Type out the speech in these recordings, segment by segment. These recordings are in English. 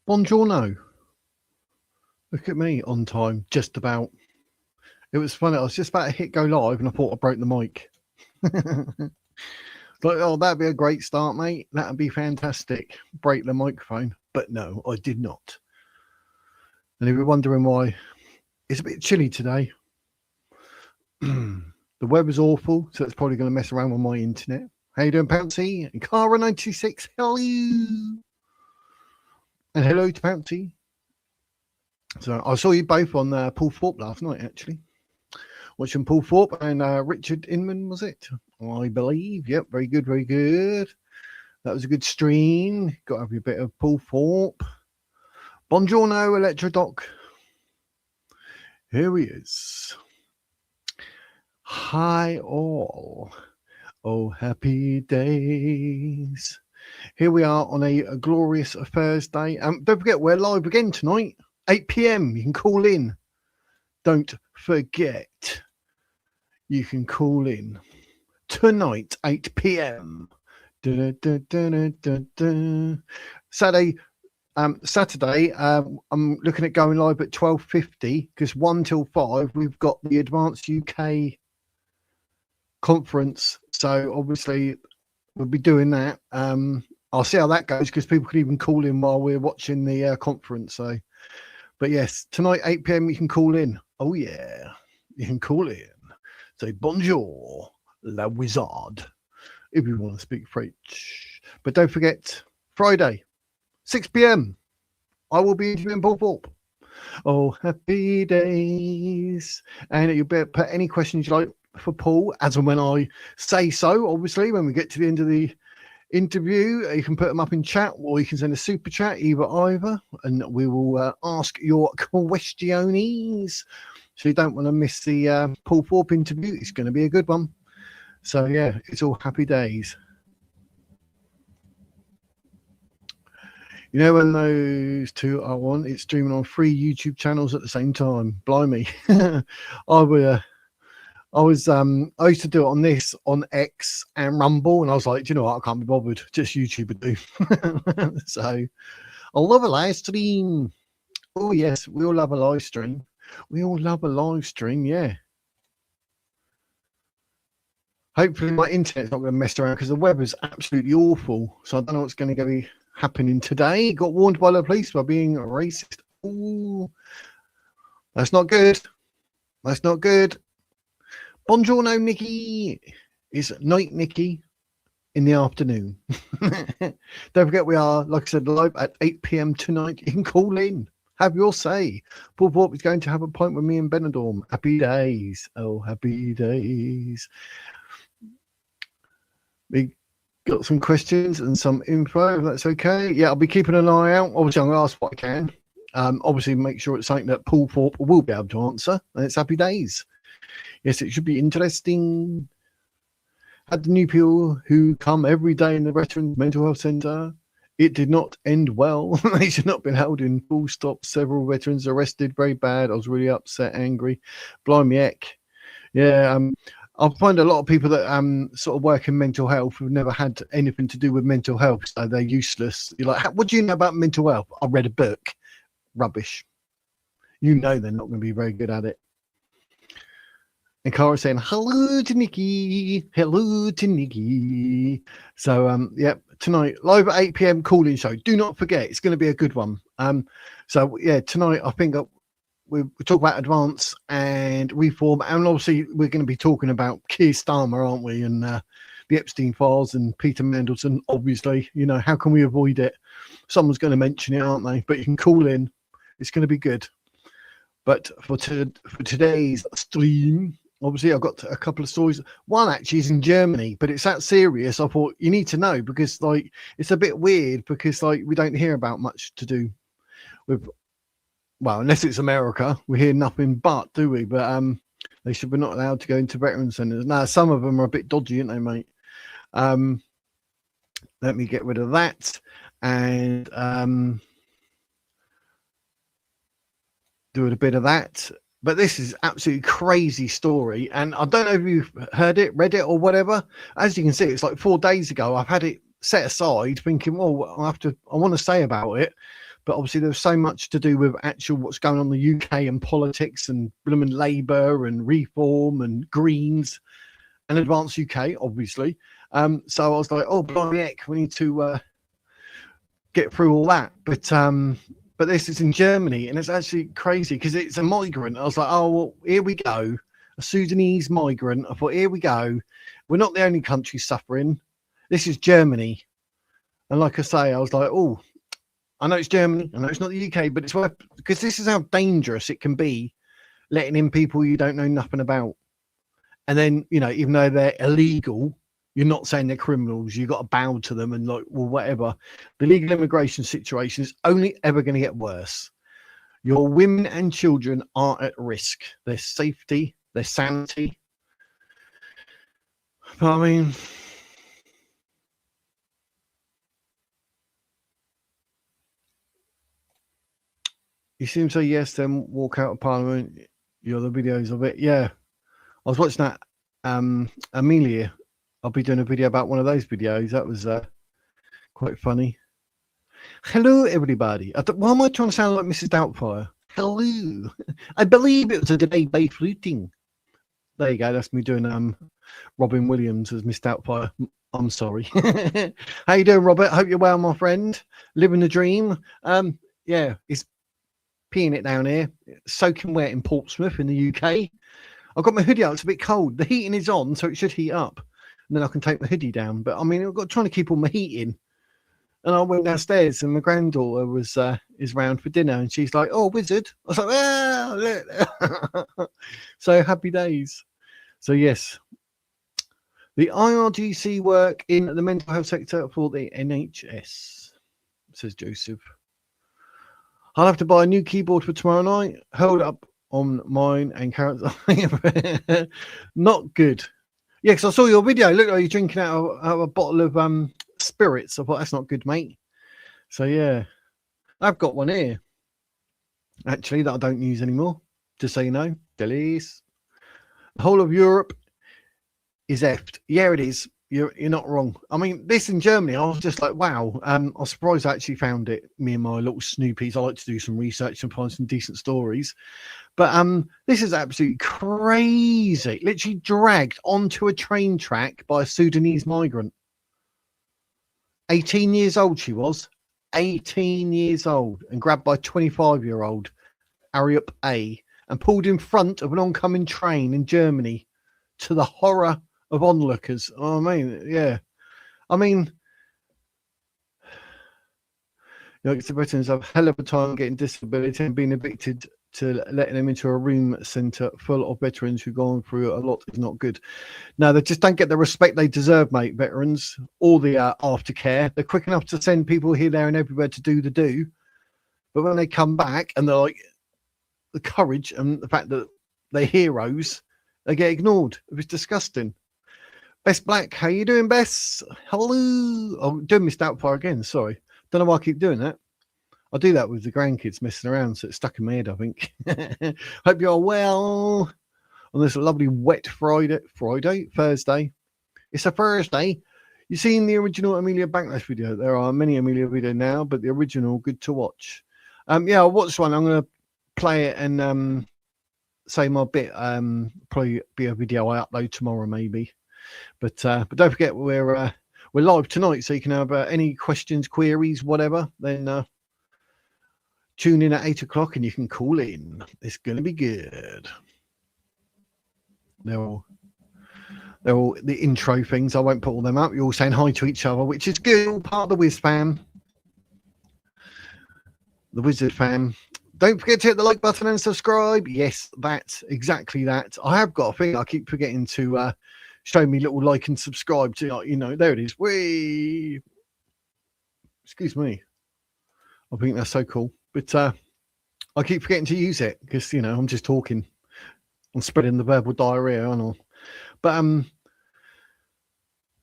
Buongiorno. Look at me on time, just about. It was funny. I was just about to hit go live and I thought I broke the mic. Like, oh, that'd be a great start, mate. That'd be fantastic. Break the microphone. But no, I did not. And if you're wondering why, it's a bit chilly today. The weather's awful, so it's probably going to mess around with my internet. How you doing, Pouncy? And Cara96, hello. And hello to Pouncy. So I saw you both on Paul Thorpe last night, actually. Watching Paul Thorpe and Richard Inman, was it? I believe. Yep, very good, very good. That was a good stream. Got to have a bit of Paul Thorpe. Buongiorno, Electrodoc. Here he is. Hi all. Oh, happy days. Here we are on a glorious Thursday. Don't forget, we're live again tonight, 8 p.m. You can call in. Don't forget, you can call in tonight, 8 p.m. Saturday, I'm looking at going live at 12:50 because 1 till 5 we've got the Advanced UK conference. So obviously we'll be doing that. I'll see how that goes because people can even call in while we're watching the conference. So, but yes, tonight 8 p.m. you can call in. Oh yeah, you can call in. Say bonjour, la wizard, if you want to speak French. But don't forget, Friday, 6 p.m. I will be interviewing Paul Thorpe. Oh, happy days. And you better put any questions you like for Paul as and when I say so. Obviously, when we get to the end of the interview, you can put them up in chat or you can send a super chat, either, and we will ask your questions. So you don't want to miss the Paul Thorpe interview. It's going to be a good one. So yeah, it's all happy days. You know, when those two are on, it's streaming on 3 YouTube channels at the same time. Blimey. I used to do it on this, on X and Rumble, and I was like, do you know what? I can't be bothered. Just YouTube would do. So I love a live stream. Oh yes, we all love a live stream. We all love a live stream, yeah. Hopefully my internet's not going to mess around because the weather's absolutely awful. So I don't know what's going to be happening today. Got warned by the police by being racist. Ooh, that's not good. That's not good. Buongiorno, Nikki. It's night, Nikki, in the afternoon. Don't forget, we are, like I said, live at 8 p.m. tonight. You can call in. Have your say. Paul Thorpe is going to have a pint with me in Benidorm. Happy days. Oh, happy days. We got some questions and some info, if that's okay. Yeah, I'll be keeping an eye out. Obviously, I'm going to ask what I can. Obviously, make sure it's something that Paul Thorpe will be able to answer. And it's happy days. Yes, it should be interesting. Had the new people who come every day in the Veterans Mental Health Centre. It did not end well. They should not have been held in. Full stop. Several veterans arrested. Very bad. I was really upset, angry. Blimey heck. Yeah, I find a lot of people that sort of work in mental health who've never had anything to do with mental health, so they're useless. You're like, what do you know about mental health? I read a book. Rubbish. You know they're not going to be very good at it. And Cara saying, hello to Nikki. Hello to Nikki. So, yeah, tonight, live at 8 p.m. call-in show. Do not forget, it's going to be a good one. So, yeah, tonight, I think we talk about advance and reform. And obviously, we're going to be talking about Keir Starmer, aren't we? And the Epstein files and Peter Mandelson, obviously. You know, how can we avoid it? Someone's going to mention it, aren't they? But you can call in. It's going to be good. But for today's stream, obviously, I've got a couple of stories. One actually is in Germany, but it's that serious. I thought you need to know because, like, it's a bit weird because, like, we don't hear about much to do with, well, unless it's America, we hear nothing but, do we? But they should be not allowed to go into veteran centres. Now, some of them are a bit dodgy, aren't they, mate? Let me get rid of that and do a bit of that. But this is absolutely crazy story. And I don't know if you've heard it, read it or whatever. As you can see, it's like 4 days ago. I've had it set aside thinking, well, I want to say about it. But obviously there's so much to do with actual what's going on in the UK and politics and blooming Labour and Reform and Greens and Advance UK, obviously. So I was like, oh, blimey heck, we need to get through all that. But this is in Germany, and it's actually crazy because it's a migrant. I was like, oh, well, here we go. A Sudanese migrant. I thought, here we go. We're not the only country suffering. This is Germany. And like I say, I was like, oh, I know it's Germany. I know it's not the UK, but it's worth, because this is how dangerous it can be, letting in people you don't know nothing about. And then, you know, even though they're illegal, you're not saying they're criminals. You've got to bow to them and like, well, whatever. The legal immigration situation is only ever going to get worse. Your women and children are at risk. Their safety, their sanity. But I mean, you seem to say yes, then walk out of Parliament. You're the videos of it. Yeah. I was watching that Amelia. I'll be doing a video about one of those videos. That was quite funny. Hello, everybody. Why am I trying to sound like Mrs. Doubtfire? Hello. I believe it was a delay by fluting. There you go. That's me doing Robin Williams as Miss Doubtfire. I'm sorry. How you doing, Robert? Hope you're well, my friend. Living the dream. Yeah, it's peeing it down here. Soaking wet in Portsmouth in the UK. I've got my hoodie out. It's a bit cold. The heating is on, so it should heat up. And then I can take my hoodie down. But I mean, I've got trying to keep all my heat in. And I went downstairs, and my granddaughter was is round for dinner, and she's like, "Oh, wizard!" I was like, "Ah, look." So happy days. So yes, the IRGC work in the mental health sector for the NHS, says Joseph. I'll have to buy a new keyboard for tomorrow night. Hold up on mine and carrots. Not good. Yeah, because I saw your video. Look, like you're drinking out of a bottle of spirits. I thought that's not good, mate. So yeah, I've got one here actually that I don't use anymore. Just so you know, Delice. The whole of Europe is effed. Yeah, it is. You're not wrong. I mean, this in Germany, I was just like, wow. I was surprised I actually found it. Me and my little snoopies. I like to do some research and find some decent stories. But this is absolutely crazy. Literally dragged onto a train track by a Sudanese migrant. 18 years old she was. 18 years old. And grabbed by 25-year-old Ariup A. And pulled in front of an oncoming train in Germany to the horror of onlookers. Oh, I mean, yeah. I mean, you know, the Britons have a hell of a time getting disability and being evicted to letting them into a room centre full of veterans who've gone through a lot is not good. No, they just don't get the respect they deserve, mate, veterans, or the aftercare. They're quick enough to send people here, there and everywhere to do the do. But when they come back and they're like, the courage and the fact that they're heroes, they get ignored. It was disgusting. Best Black, how you doing, Bess? Hello. I'm doing Miss Doubtfire again, sorry. Don't know why I keep doing that. I do that with the grandkids messing around, so it's stuck in my head, I think. Hope you're well on this lovely wet Thursday. It's a Thursday. You've seen the original Amelia Backlash video. There are many Amelia videos now, but the original, good to watch. Yeah, I'll watch one. I'm going to play it and say my bit. Probably be a video I upload tomorrow, maybe. But don't forget we're live tonight, so you can have any questions, queries, whatever. Then tune in at 8 o'clock and you can call in. It's going to be good. They're all the intro things. I won't put all them up. You're all saying hi to each other, which is good. All part of the Wiz fam, the Wizard fam. Don't forget to hit the like button and subscribe. Yes, that's exactly that. I have got a thing. I keep forgetting to show me little like and subscribe to, you know, there it is. Whee! Excuse me. I think that's so cool. But I keep forgetting to use it because, you know, I'm just talking. I'm spreading the verbal diarrhea, aren't I?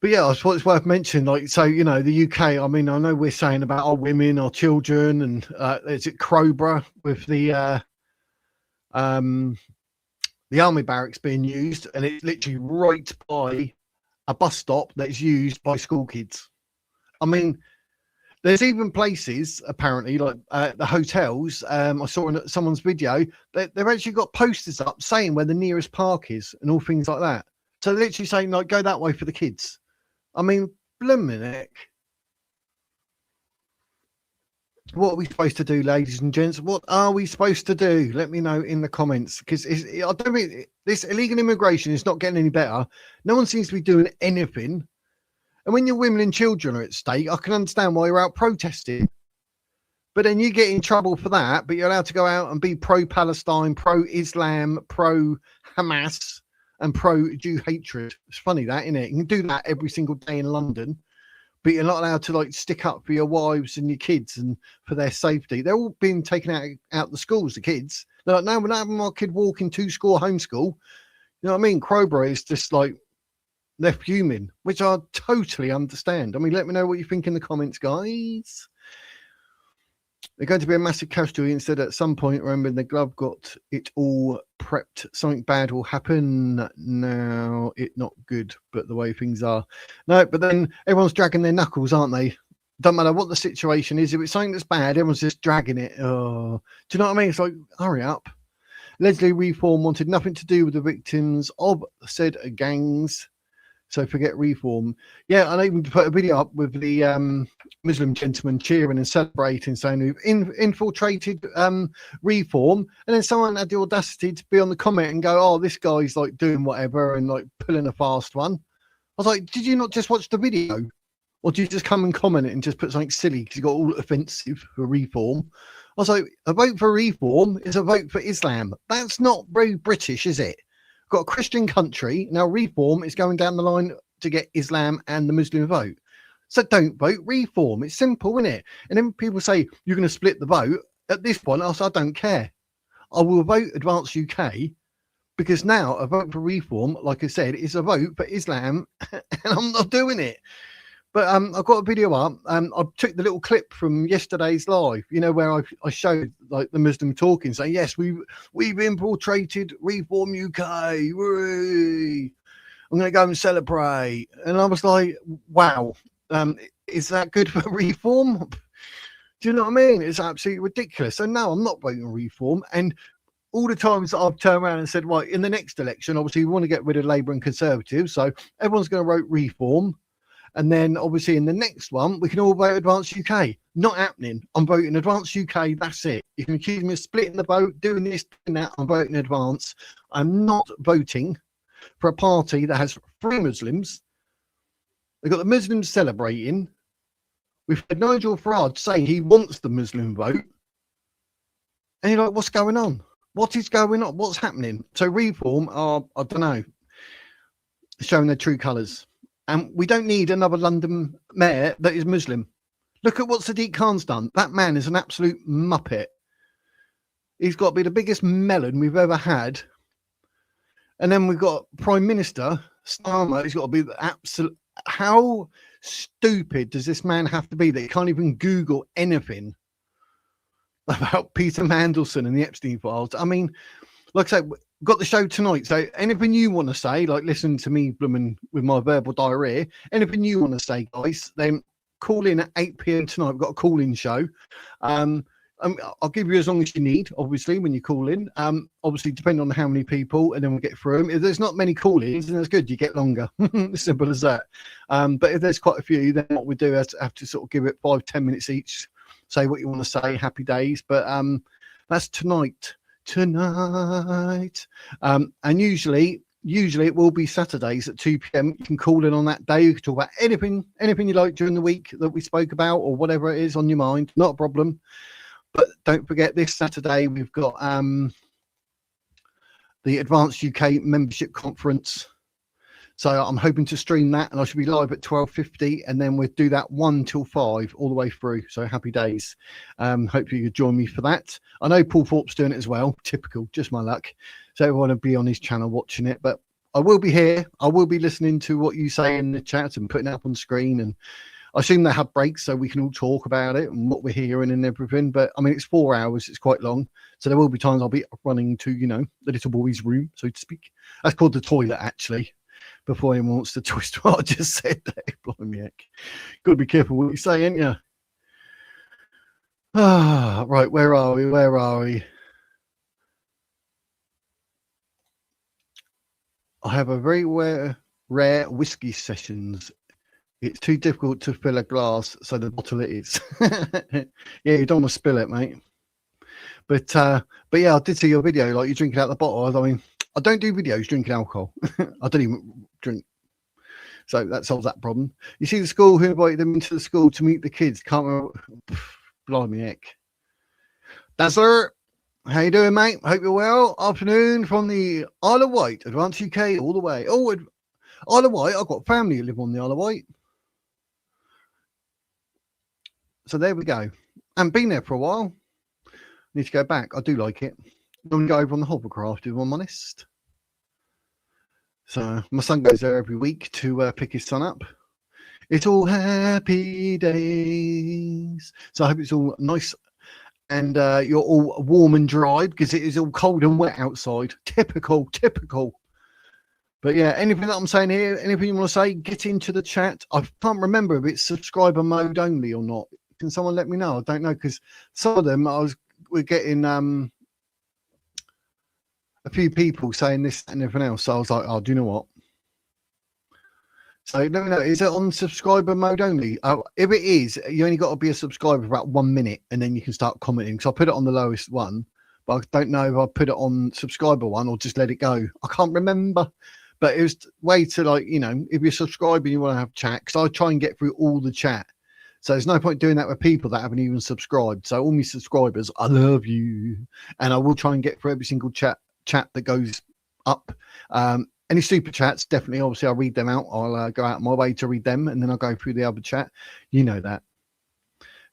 But yeah, I thought it's worth mentioning. Like, so, you know, the UK, I mean, I know we're saying about our women, our children, and is it Crowborough with the army barracks being used, and it's literally right by a bus stop that's used by school kids. I mean, There's even places, apparently, like the hotels. I saw in someone's video that they've actually got posters up saying where the nearest park is and all things like that. So they're literally saying, like, go that way for the kids. I mean, blooming heck. What are we supposed to do, ladies and gents? What are we supposed to do? Let me know in the comments, because I don't think this illegal immigration is not getting any better. No one seems to be doing anything. And when your women and children are at stake, I can understand why you're out protesting. But then you get in trouble for that, but you're allowed to go out and be pro-Palestine, pro-Islam, pro-Hamas, and pro-Jew hatred. It's funny that, isn't it? You can do that every single day in London, but you're not allowed to, like, stick up for your wives and your kids and for their safety. They're all being taken out the schools, the kids. They're like, no, we're not having my kid walking to school, homeschool. You know what I mean? Crowborough is just like, they're fuming, which I totally understand. I mean, let me know what you think in the comments, guys. They're going to be a massive casualty. Instead, at some point, remember, the glove got it all prepped. Something bad will happen. Now, it's not good, but the way things are. No, but then everyone's dragging their knuckles, aren't they? Don't matter what the situation is. If it's something that's bad, everyone's just dragging it. Oh, do you know what I mean? It's like, hurry up. Allegedly, Reform wanted nothing to do with the victims of said gangs. So forget Reform. Yeah, and I even put a video up with the Muslim gentleman cheering and celebrating, saying we've infiltrated Reform. And then someone had the audacity to be on the comment and go, oh, this guy's like doing whatever and like pulling a fast one. I was like, did you not just watch the video? Or do you just come and comment it and just put something silly because you got all offensive for Reform? I was like, a vote for Reform is a vote for Islam. That's not very British, is it? Got a Christian country. Now Reform is going down the line to get Islam and the Muslim vote. So don't vote Reform. It's simple, isn't it? And then people say, you're going to split the vote. At this point, I don't care. I will vote Advance UK because now a vote for Reform, like I said, is a vote for Islam and I'm not doing it. But I've got a video up. I took the little clip from yesterday's live, you know, where I showed like the Muslim talking, saying, yes, we've infiltrated Reform UK. Whee! I'm going to go and celebrate. And I was like, wow, is that good for Reform? Do you know what I mean? It's absolutely ridiculous. So no, I'm not voting Reform. And all the times that I've turned around and said, right, in the next election, obviously we want to get rid of Labour and Conservatives. So everyone's going to vote Reform. And then obviously in the next one, we can all vote Advance UK. Not happening. I'm voting Advance UK. That's it. You can accuse me of splitting the vote, doing this, doing that. I'm voting Advance. I'm not voting for a party that has 3 Muslims. They've got the Muslims celebrating. We've had Nigel Farage saying he wants the Muslim vote. And you're like, what's going on? What is going on? What's happening? So Reform are, I don't know, showing their true colours. And we don't need another London mayor that is Muslim. Look at what Sadiq Khan's done. That man is an absolute muppet. He's got to be the biggest melon we've ever had. And then we've got Prime Minister Starmer. He's got to be the absolute. How stupid does this man have to be that he can't even Google anything about Peter Mandelson and the Epstein files? I mean, like I said, got the show tonight. So anything you want to say, like listen to me blooming with my verbal diarrhea, anything you want to say, guys, then call in at 8 p.m. tonight. We've got a call-in show. I'll give you as long as you need, obviously, when you call in. Obviously, depending on how many people, and then we'll get through them. If there's not many call-ins, then that's good. You get longer. Simple as that. But if there's quite a few, then what we do is have to sort of give it 5-10 minutes each. Say what you want to say. Happy days. But that's tonight. And usually it will be Saturdays at 2 p.m. You can call in on that day. You can talk about anything you like during the week that we spoke about or whatever it is on your mind. Not a problem. But don't forget, this Saturday we've got the Advanced UK Membership Conference. So I'm hoping to stream that, and I should be live at 12:50, and then we'll do that 1 till 5 all the way through. So happy days. Hopefully you join me for that. I know Paul Thorpe's doing it as well. Typical, just my luck. So everyone will be on his channel watching it. But I will be here. I will be listening to what you say in the chat and putting it up on screen. And I assume they have breaks so we can all talk about it and what we're hearing and everything. But I mean, it's 4 hours. It's quite long. So there will be times I'll be running to, the little boy's room, so to speak. That's called the toilet, actually. Before anyone wants to twist what I just said there. Blimey heck. Got to be careful what you say, ain't you? Right, where are we? I have a very rare whiskey sessions. It's too difficult to fill a glass, so the bottle it is. Yeah, you don't want to spill it, mate. But yeah, I did see your video. Like, you're drinking out the bottle. I mean, I don't do videos drinking alcohol. I don't even drink. So that solves that problem. You see the school who invited them into the school to meet the kids. Can't remember. Blimey heck. Dazzler, how you doing, mate? Hope you're well. Afternoon from the Isle of Wight, Advanced UK, all the way. Oh, Isle of Wight. I've got family who live on the Isle of Wight. So there we go. I haven't been there for a while. Need to go back. I do like it. I'm going to go over on the hovercraft, if I'm honest. So my son goes there every week to pick his son up. It's all happy days. So I hope it's all nice and you're all warm and dry, because it is all cold and wet outside. Typical. But yeah, anything that I'm saying here, anything you want to say, get into the chat. I can't remember if it's subscriber mode only or not. Can someone let me know? I don't know, because some of them we're getting a few people saying this and everything else. So I was like, oh, do you know what? So let me know, is it on subscriber mode only? If it is, you only got to be a subscriber for about 1 minute and then you can start commenting. So I put it on the lowest one, but I don't know if I put it on subscriber one or just let it go. I can't remember, but it was way to, like, you know, if you're subscribing, you want to have chat, because I try and get through all the chat. So there's no point doing that with people that haven't even subscribed. So all my subscribers, I love you. And I will try and get through every single chat that goes up. Any super chats, definitely, obviously, I'll read them out. I'll go out my way to read them, and then I'll go through the other chat. You know that.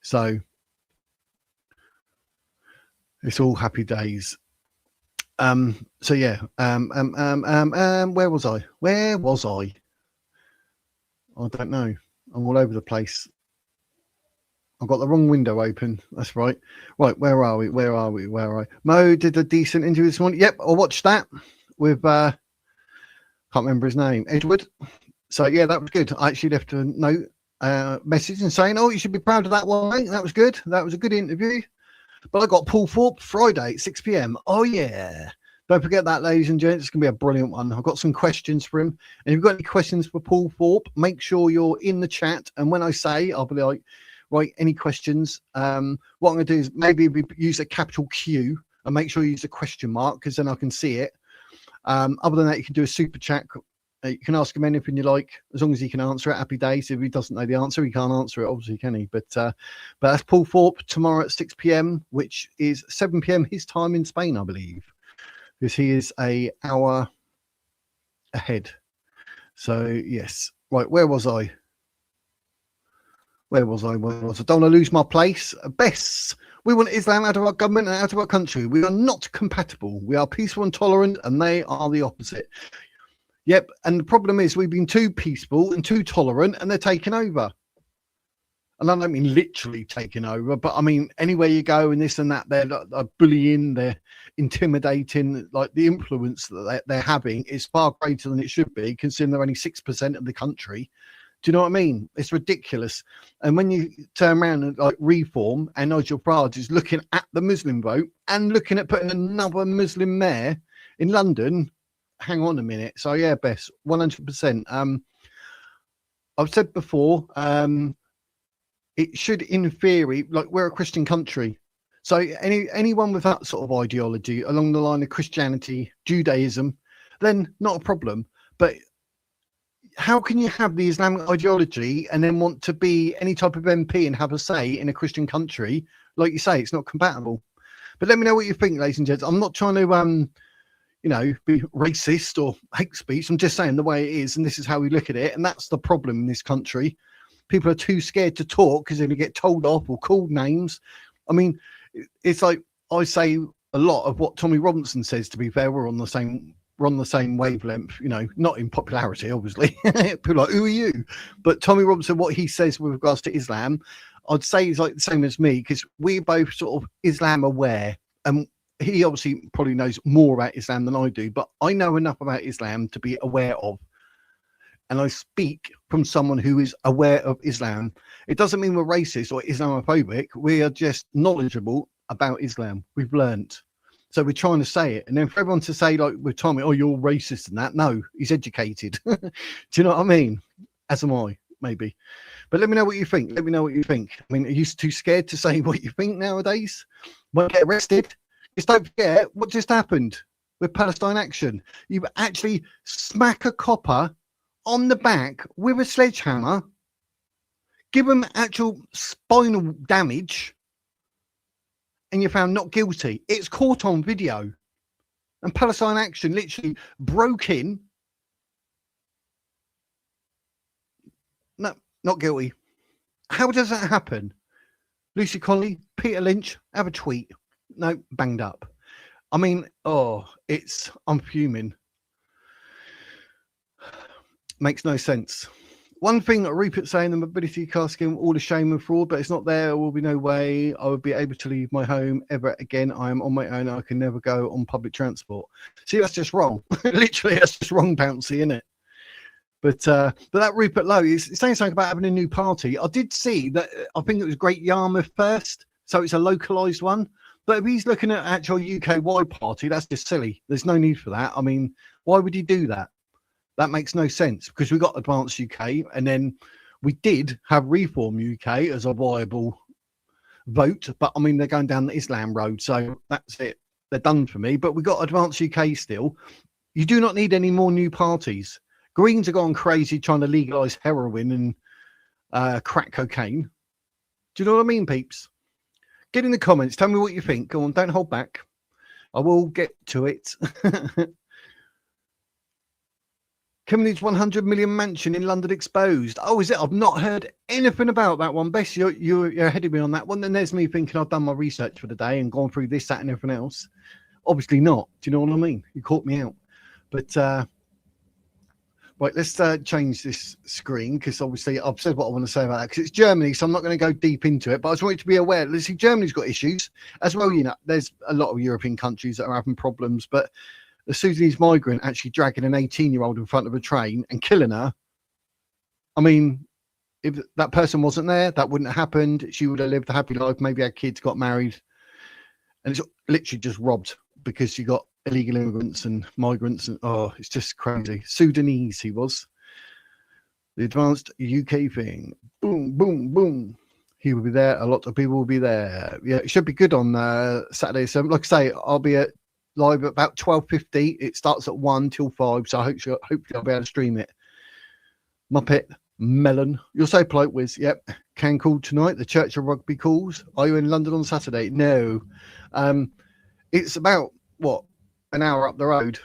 So it's all happy days. So yeah. Where was I? I don't know. I'm all over the place. I've got the wrong window open. That's right. Right, where are we? Mo did a decent interview this morning. Yep, I watched that with can't remember his name, Edward. So yeah, that was good. I actually left a note, message and saying, oh, you should be proud of that one, mate. That was good. That was a good interview. But I got Paul Thorpe Friday at 6 p.m. Oh yeah. Don't forget that, ladies and gents. It's going to be a brilliant one. I've got some questions for him. And if you've got any questions for Paul Thorpe, make sure you're in the chat. And when I say, I'll be like, right, any questions? What I'm going to do is maybe use a capital Q and make sure you use a question mark, because then I can see it. Other than that, you can do a super chat. You can ask him anything you like, as long as he can answer it. Happy days. If he doesn't know the answer, he can't answer it, obviously, can he? But that's Paul Thorpe tomorrow at 6 p.m, which is 7 p.m. his time in Spain, I believe, because he is an hour ahead. So yes, right. Where was I? I don't want to lose my place. Bess, we want Islam out of our government and out of our country. We are not compatible. We are peaceful and tolerant, and they are the opposite. Yep, and the problem is we've been too peaceful and too tolerant, and they're taking over. And I don't mean literally taking over, but I mean anywhere you go and this and that, they're bullying, they're intimidating. Like, the influence that they're having is far greater than it should be, considering they're only 6% of the country. Do you know what I mean? It's ridiculous. And when you turn around and like Reform and Nigel Farage is looking at the Muslim vote and looking at putting another Muslim mayor in London, hang on a minute. So yeah, Bess, 100%. I've said before, it should, in theory, like, we're a Christian country. So anyone with that sort of ideology along the line of Christianity, Judaism, then not a problem. But how can you have the Islamic ideology and then want to be any type of MP and have a say in a Christian country? Like you say, it's not compatible. But let me know what you think, ladies and gents. I'm not trying to, be racist or hate speech. I'm just saying the way it is, and this is how we look at it. And that's the problem in this country. People are too scared to talk because they're going to get told off or called names. I mean, it's like I say a lot of what Tommy Robinson says, to be fair. We're on the same wavelength, not in popularity, obviously. People are like, who are you? But Tommy Robinson, what he says with regards to Islam, I'd say he's like the same as me, because we're both sort of Islam aware. And he obviously probably knows more about Islam than I do, but I know enough about Islam to be aware of. and I speak from someone who is aware of Islam. It doesn't mean we're racist or Islamophobic. We are just knowledgeable about Islam. We've learnt. So we're trying to say it. And then for everyone to say, like, with Tommy, oh, you're racist and that. No, he's educated. Do you know what I mean? As am I, maybe. But let me know what you think. Let me know what you think. I mean, are you too scared to say what you think nowadays? Won't get arrested. Just don't forget what just happened with Palestine Action. You actually smack a copper on the back with a sledgehammer, give them actual spinal damage, and you're found not guilty. It's caught on video. And Palestine Action literally broke in. No, not guilty. How does that happen? Lucy Connolly, Peter Lynch, have a tweet. No, banged up. I mean, I'm fuming. Makes no sense. One thing that Rupert saying the mobility car scheme, all the shame and fraud, but it's not there. There will be no way I would be able to leave my home ever again. I am on my own. I can never go on public transport. See, that's just wrong. Literally, that's just wrong, Bouncy, isn't it? But that Rupert Lowe is saying something about having a new party. I did see that. I think it was Great Yarmouth first, so it's a localised one. But if he's looking at actual UK-wide party, that's just silly. There's no need for that. I mean, why would he do that? That makes no sense, because we got Advance UK, and then we did have Reform UK as a viable vote. But I mean, they're going down the Islam road, so that's it. They're done for me. But we got Advance UK still. You do not need any more new parties. Greens are gone crazy trying to legalise heroin and crack cocaine. Do you know what I mean, peeps? Get in the comments. Tell me what you think. Go on, don't hold back. I will get to it. Company's 100 million mansion in London exposed. Oh, is it? I've not heard anything about that one. Bess, you're ahead of me on that one. Then there's me thinking I've done my research for the day and gone through this, that, and everything else. Obviously not. Do you know what I mean? You caught me out. But right, let's change this screen, because obviously I've said what I want to say about that, because it's Germany, so I'm not going to go deep into it. But I just want you to be aware. Let's see, Germany's got issues as well. You know, there's a lot of European countries that are having problems, but the Sudanese migrant actually dragging an 18-year-old in front of a train and killing her. I mean, if that person wasn't there, that wouldn't have happened. She would have lived a happy life, maybe had kids, got married. And it's literally just robbed because you got illegal immigrants and migrants. And it's just crazy. Sudanese, he was. The Advanced UK thing. Boom, boom, boom. He will be there. A lot of people will be there. Yeah, it should be good on Saturday. So, like I say, I'll be at live at about 12:50. It starts at 1 till 5, so hopefully I'll be able to stream it. Muppet Melon, you're so polite, Wiz. Yep. Can call tonight. The Church of Rugby calls. Are you in London on Saturday? No. It's about an hour up the road.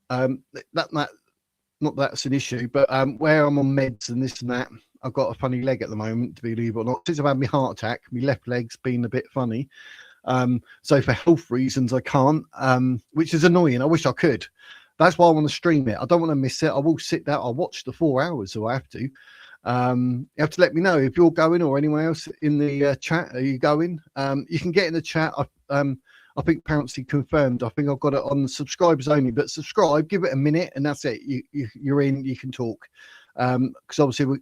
Not that's an issue, but where I'm on meds and this and that, I've got a funny leg at the moment, to believe it or not. Since I've had my heart attack, my left leg's been a bit funny. So for health reasons, I can't, which is annoying. I wish I could. That's why I want to stream it. I don't want to miss it. I will sit there. I'll watch the 4 hours, so I have to. You have to let me know if you're going or anyone else in the chat. Are you going? You can get in the chat. I think Polanski confirmed. I think I've got it on subscribers only, but subscribe, give it a minute, and that's it. You're in. You can talk. Because obviously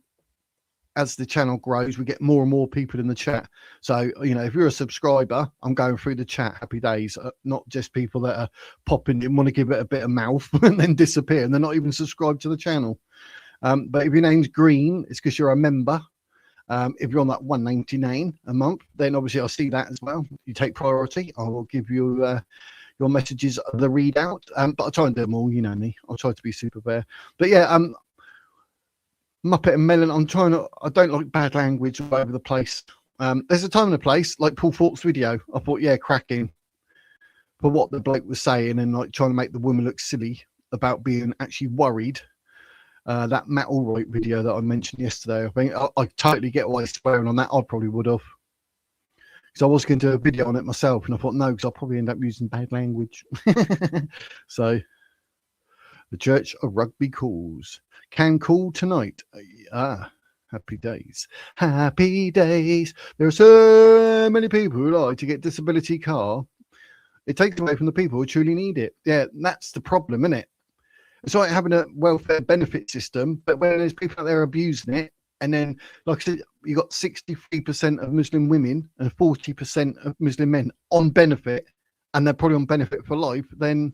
as the channel grows, we get more and more people in the chat. So, you know, if you're a subscriber, I'm going through the chat. Happy days. Not just people that are popping in, want to give it a bit of mouth and then disappear, and they're not even subscribed to the channel. But if your name's green, it's because you're a member. If you're on that $1.99 a month, then obviously I'll see that as well. You take priority. I will give you your messages the readout. But I'll try and do them all. You know me. I'll try to be super fair. But yeah, Muppet and Melon, I don't like bad language all over the place. There's a time and a place, like Paul Thorpe's video. I thought, yeah, cracking for what the bloke was saying and like trying to make the woman look silly about being actually worried. That Matt Allwright video that I mentioned yesterday, I think I totally get why he's swearing on that. I probably would have. Because I was going to do a video on it myself, and I thought, no, because I'll probably end up using bad language. So, the Church of Rugby calls. Can call tonight. Happy days. Happy days. There are so many people who like to get disability car. It takes away from the people who truly need it. Yeah, that's the problem, isn't it? It's like having a welfare benefit system, but when there's people out there abusing it, and then, like I said, you got 63% of Muslim women and 40% of Muslim men on benefit, and they're probably on benefit for life, then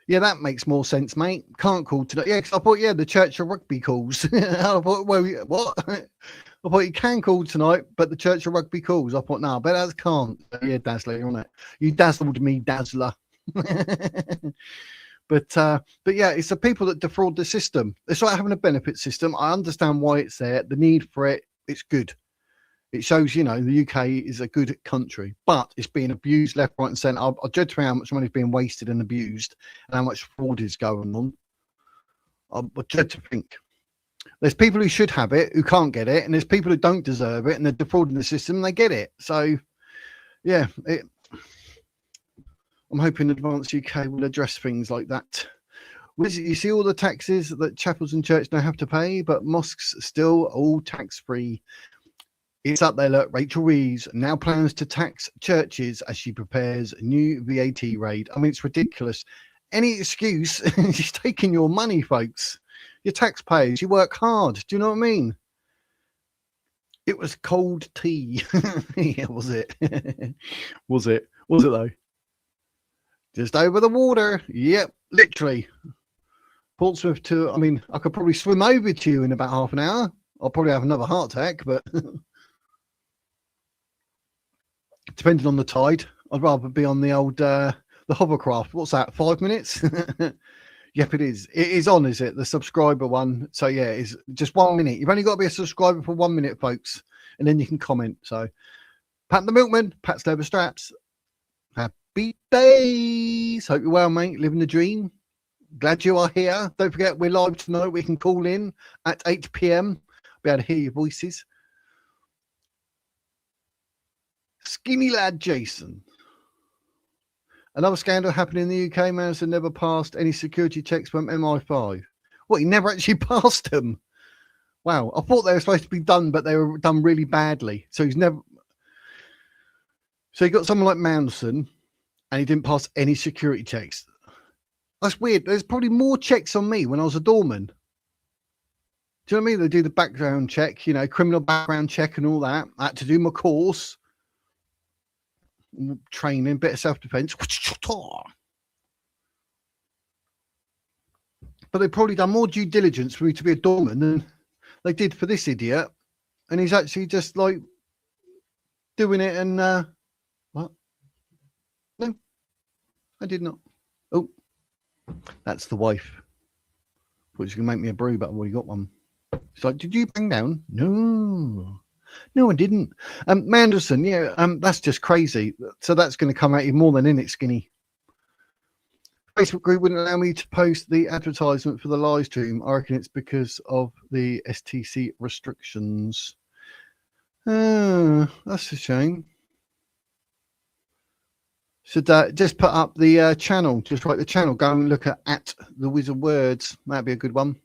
yeah, that makes more sense, mate. Can't call tonight. Yeah, because I thought, yeah, the Church of Rugby calls. I thought, well, what? I thought you can call tonight, but the Church of Rugby calls. I thought, no, but that can't. Yeah, Dazzler, you're on it. You dazzled me, Dazzler. But yeah, it's the people that defraud the system. It's like having a benefit system. I understand why it's there. The need for it, it's good. It shows, you know, the UK is a good country, but it's being abused left, right, and centre. I judge how much money is being wasted and abused, and how much fraud is going on. I judge to think there's people who should have it who can't get it, and there's people who don't deserve it and they're defrauding the system and they get it. So, yeah, I'm hoping Advance UK will address things like that. You see all the taxes that chapels and churches don't have to pay, but mosques still all tax-free. It's up there, look. Rachel Reeves now plans to tax churches as she prepares a new VAT raid. I mean, it's ridiculous. Any excuse, she's taking your money, folks. You're taxpayers. You work hard. Do you know what I mean? It was cold tea. Yeah, was it? Was it? Was it, though? Just over the water. Yep, literally. Portsmouth to, I mean, I could probably swim over to you in about half an hour. I'll probably have another heart attack, but depending on the tide, I'd rather be on the old, the hovercraft. What's that, 5 minutes? Yep, it is. It is on, is it? The subscriber one. So, yeah, it's just 1 minute. You've only got to be a subscriber for 1 minute, folks. And then you can comment. So, Pat the Milkman, Pat's Leather Straps. Happy days. Hope you're well, mate. Living the dream. Glad you are here. Don't forget, we're live tonight. We can call in at 8 p.m. Be able to hear your voices. Skinny lad Jason. Another scandal happened in the UK. Mandelson never passed any security checks from MI5. What, he never actually passed them? Wow, I thought they were supposed to be done, but they were done really badly. So he's never. So you got someone like Mandelson, and he didn't pass any security checks. That's weird. There's probably more checks on me when I was a doorman. Do you know what I mean? They do the background check, you know, criminal background check and all that. I had to do my course, training, bit of self-defense. But they've probably done more due diligence for me to be a doorman than they did for this idiot. And he's actually just like doing it and what? No, I did not. Oh, that's the wife. Thought she was going to make me a brew, but I've already got one. She's like, did you bang down? No, I didn't. Mandelson, yeah, that's just crazy. So that's going to come out even more than in it, Skinny. Facebook group wouldn't allow me to post the advertisement for the live stream. I reckon it's because of the STC restrictions. That's a shame. Should just put up the channel, just write the channel, go and look at the Wizard Words. That'd be a good one.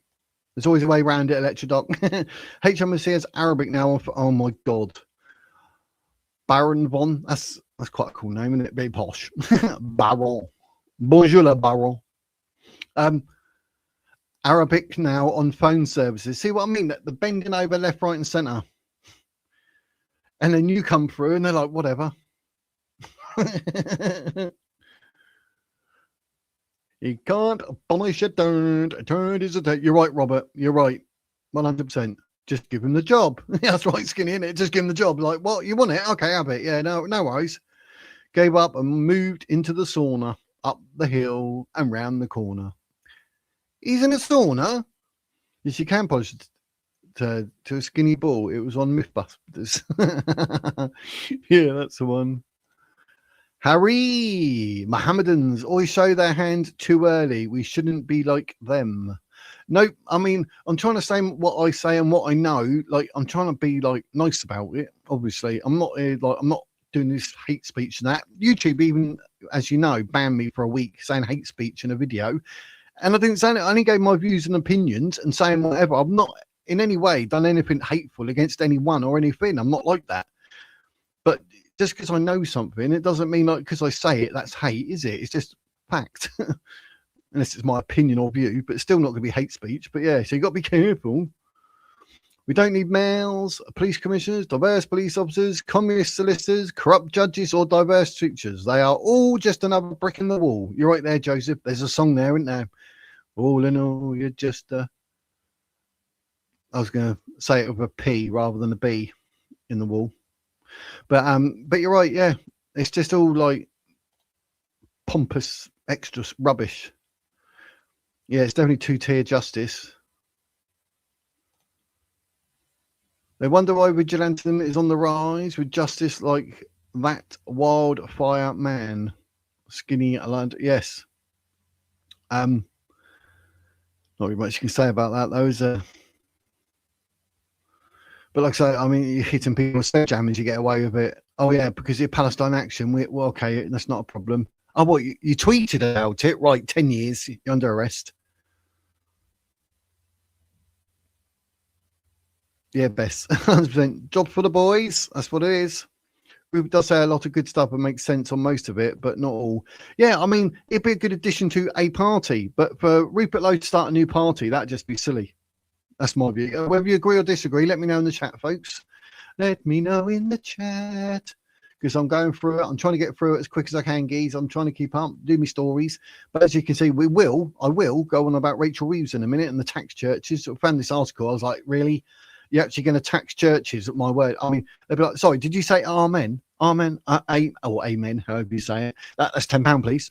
There's always a way around it, Electrodoc. HMRC has Arabic now. Oh my God. Baron Von. That's quite a cool name, isn't it? Very posh. Baron. Bonjour, la Baron. Arabic now on phone services. See what I mean? The bending over left, right, and centre. And then you come through and they're like, whatever. You can't punish a turd. A turd is a turd. You're right, Robert. You're right. 100%. Just give him the job. That's right, Skinny, innit? Just give him the job. Like, what? You want it? Okay, have it. Yeah, no worries. Gave up and moved into the sauna, up the hill and round the corner. He's in a sauna. Yes, you can polish to a skinny ball. It was on Mythbusters. Yeah, that's the one. Harry, Mohammedans always show their hand too early. We shouldn't be like them. No, I mean, I'm trying to say what I say and what I know. Like, I'm trying to be like nice about it. Obviously, I'm not doing this hate speech and that. YouTube, even as you know, banned me for a week saying hate speech in a video, and I didn't say it. I only gave my views and opinions and saying whatever. I've not in any way done anything hateful against anyone or anything. I'm not like that. But just because I know something, it doesn't mean like because I say it, that's hate, is it? It's just fact. Unless it's my opinion or view, but it's still not going to be hate speech. But yeah, so you got to be careful. We don't need mayors, police commissioners, diverse police officers, communist solicitors, corrupt judges, or diverse teachers. They are all just another brick in the wall. You're right there, Joseph. There's a song there, isn't there? All in all, you're just I was going to say it with a P rather than a B in the wall. But you're right, yeah. It's just all like pompous, extra rubbish. Yeah, it's definitely two-tier justice. They wonder why vigilantism is on the rise with justice like that wildfire man. Skinny aligned. Yes. Not really much you can say about that, though. But like I say, I mean, you're hitting people with sledgehammers, you get away with it. Oh, yeah, because you're Palestine action. Well, okay, that's not a problem. Oh, what, you tweeted about it? Right, 10 years, you're under arrest. Yeah, Bess, 100%. Job for the boys. That's what it is. Rupert does say a lot of good stuff and makes sense on most of it, but not all. Yeah, I mean, it'd be a good addition to a party, but for Rupert Lowe to start a new party, that'd just be silly. That's my view. Whether you agree or disagree, let me know in the chat, folks. Let me know in the chat. Because I'm going through it. I'm trying to get through it as quick as I can, geez. I'm trying to keep up, do my stories. But as you can see, I will go on about Rachel Reeves in a minute and the tax churches. I found this article. I was like, really? You're actually going to tax churches? At my word. I mean, they'd be like, sorry, did you say amen? Amen, or amen, however you say it. That's £10, please.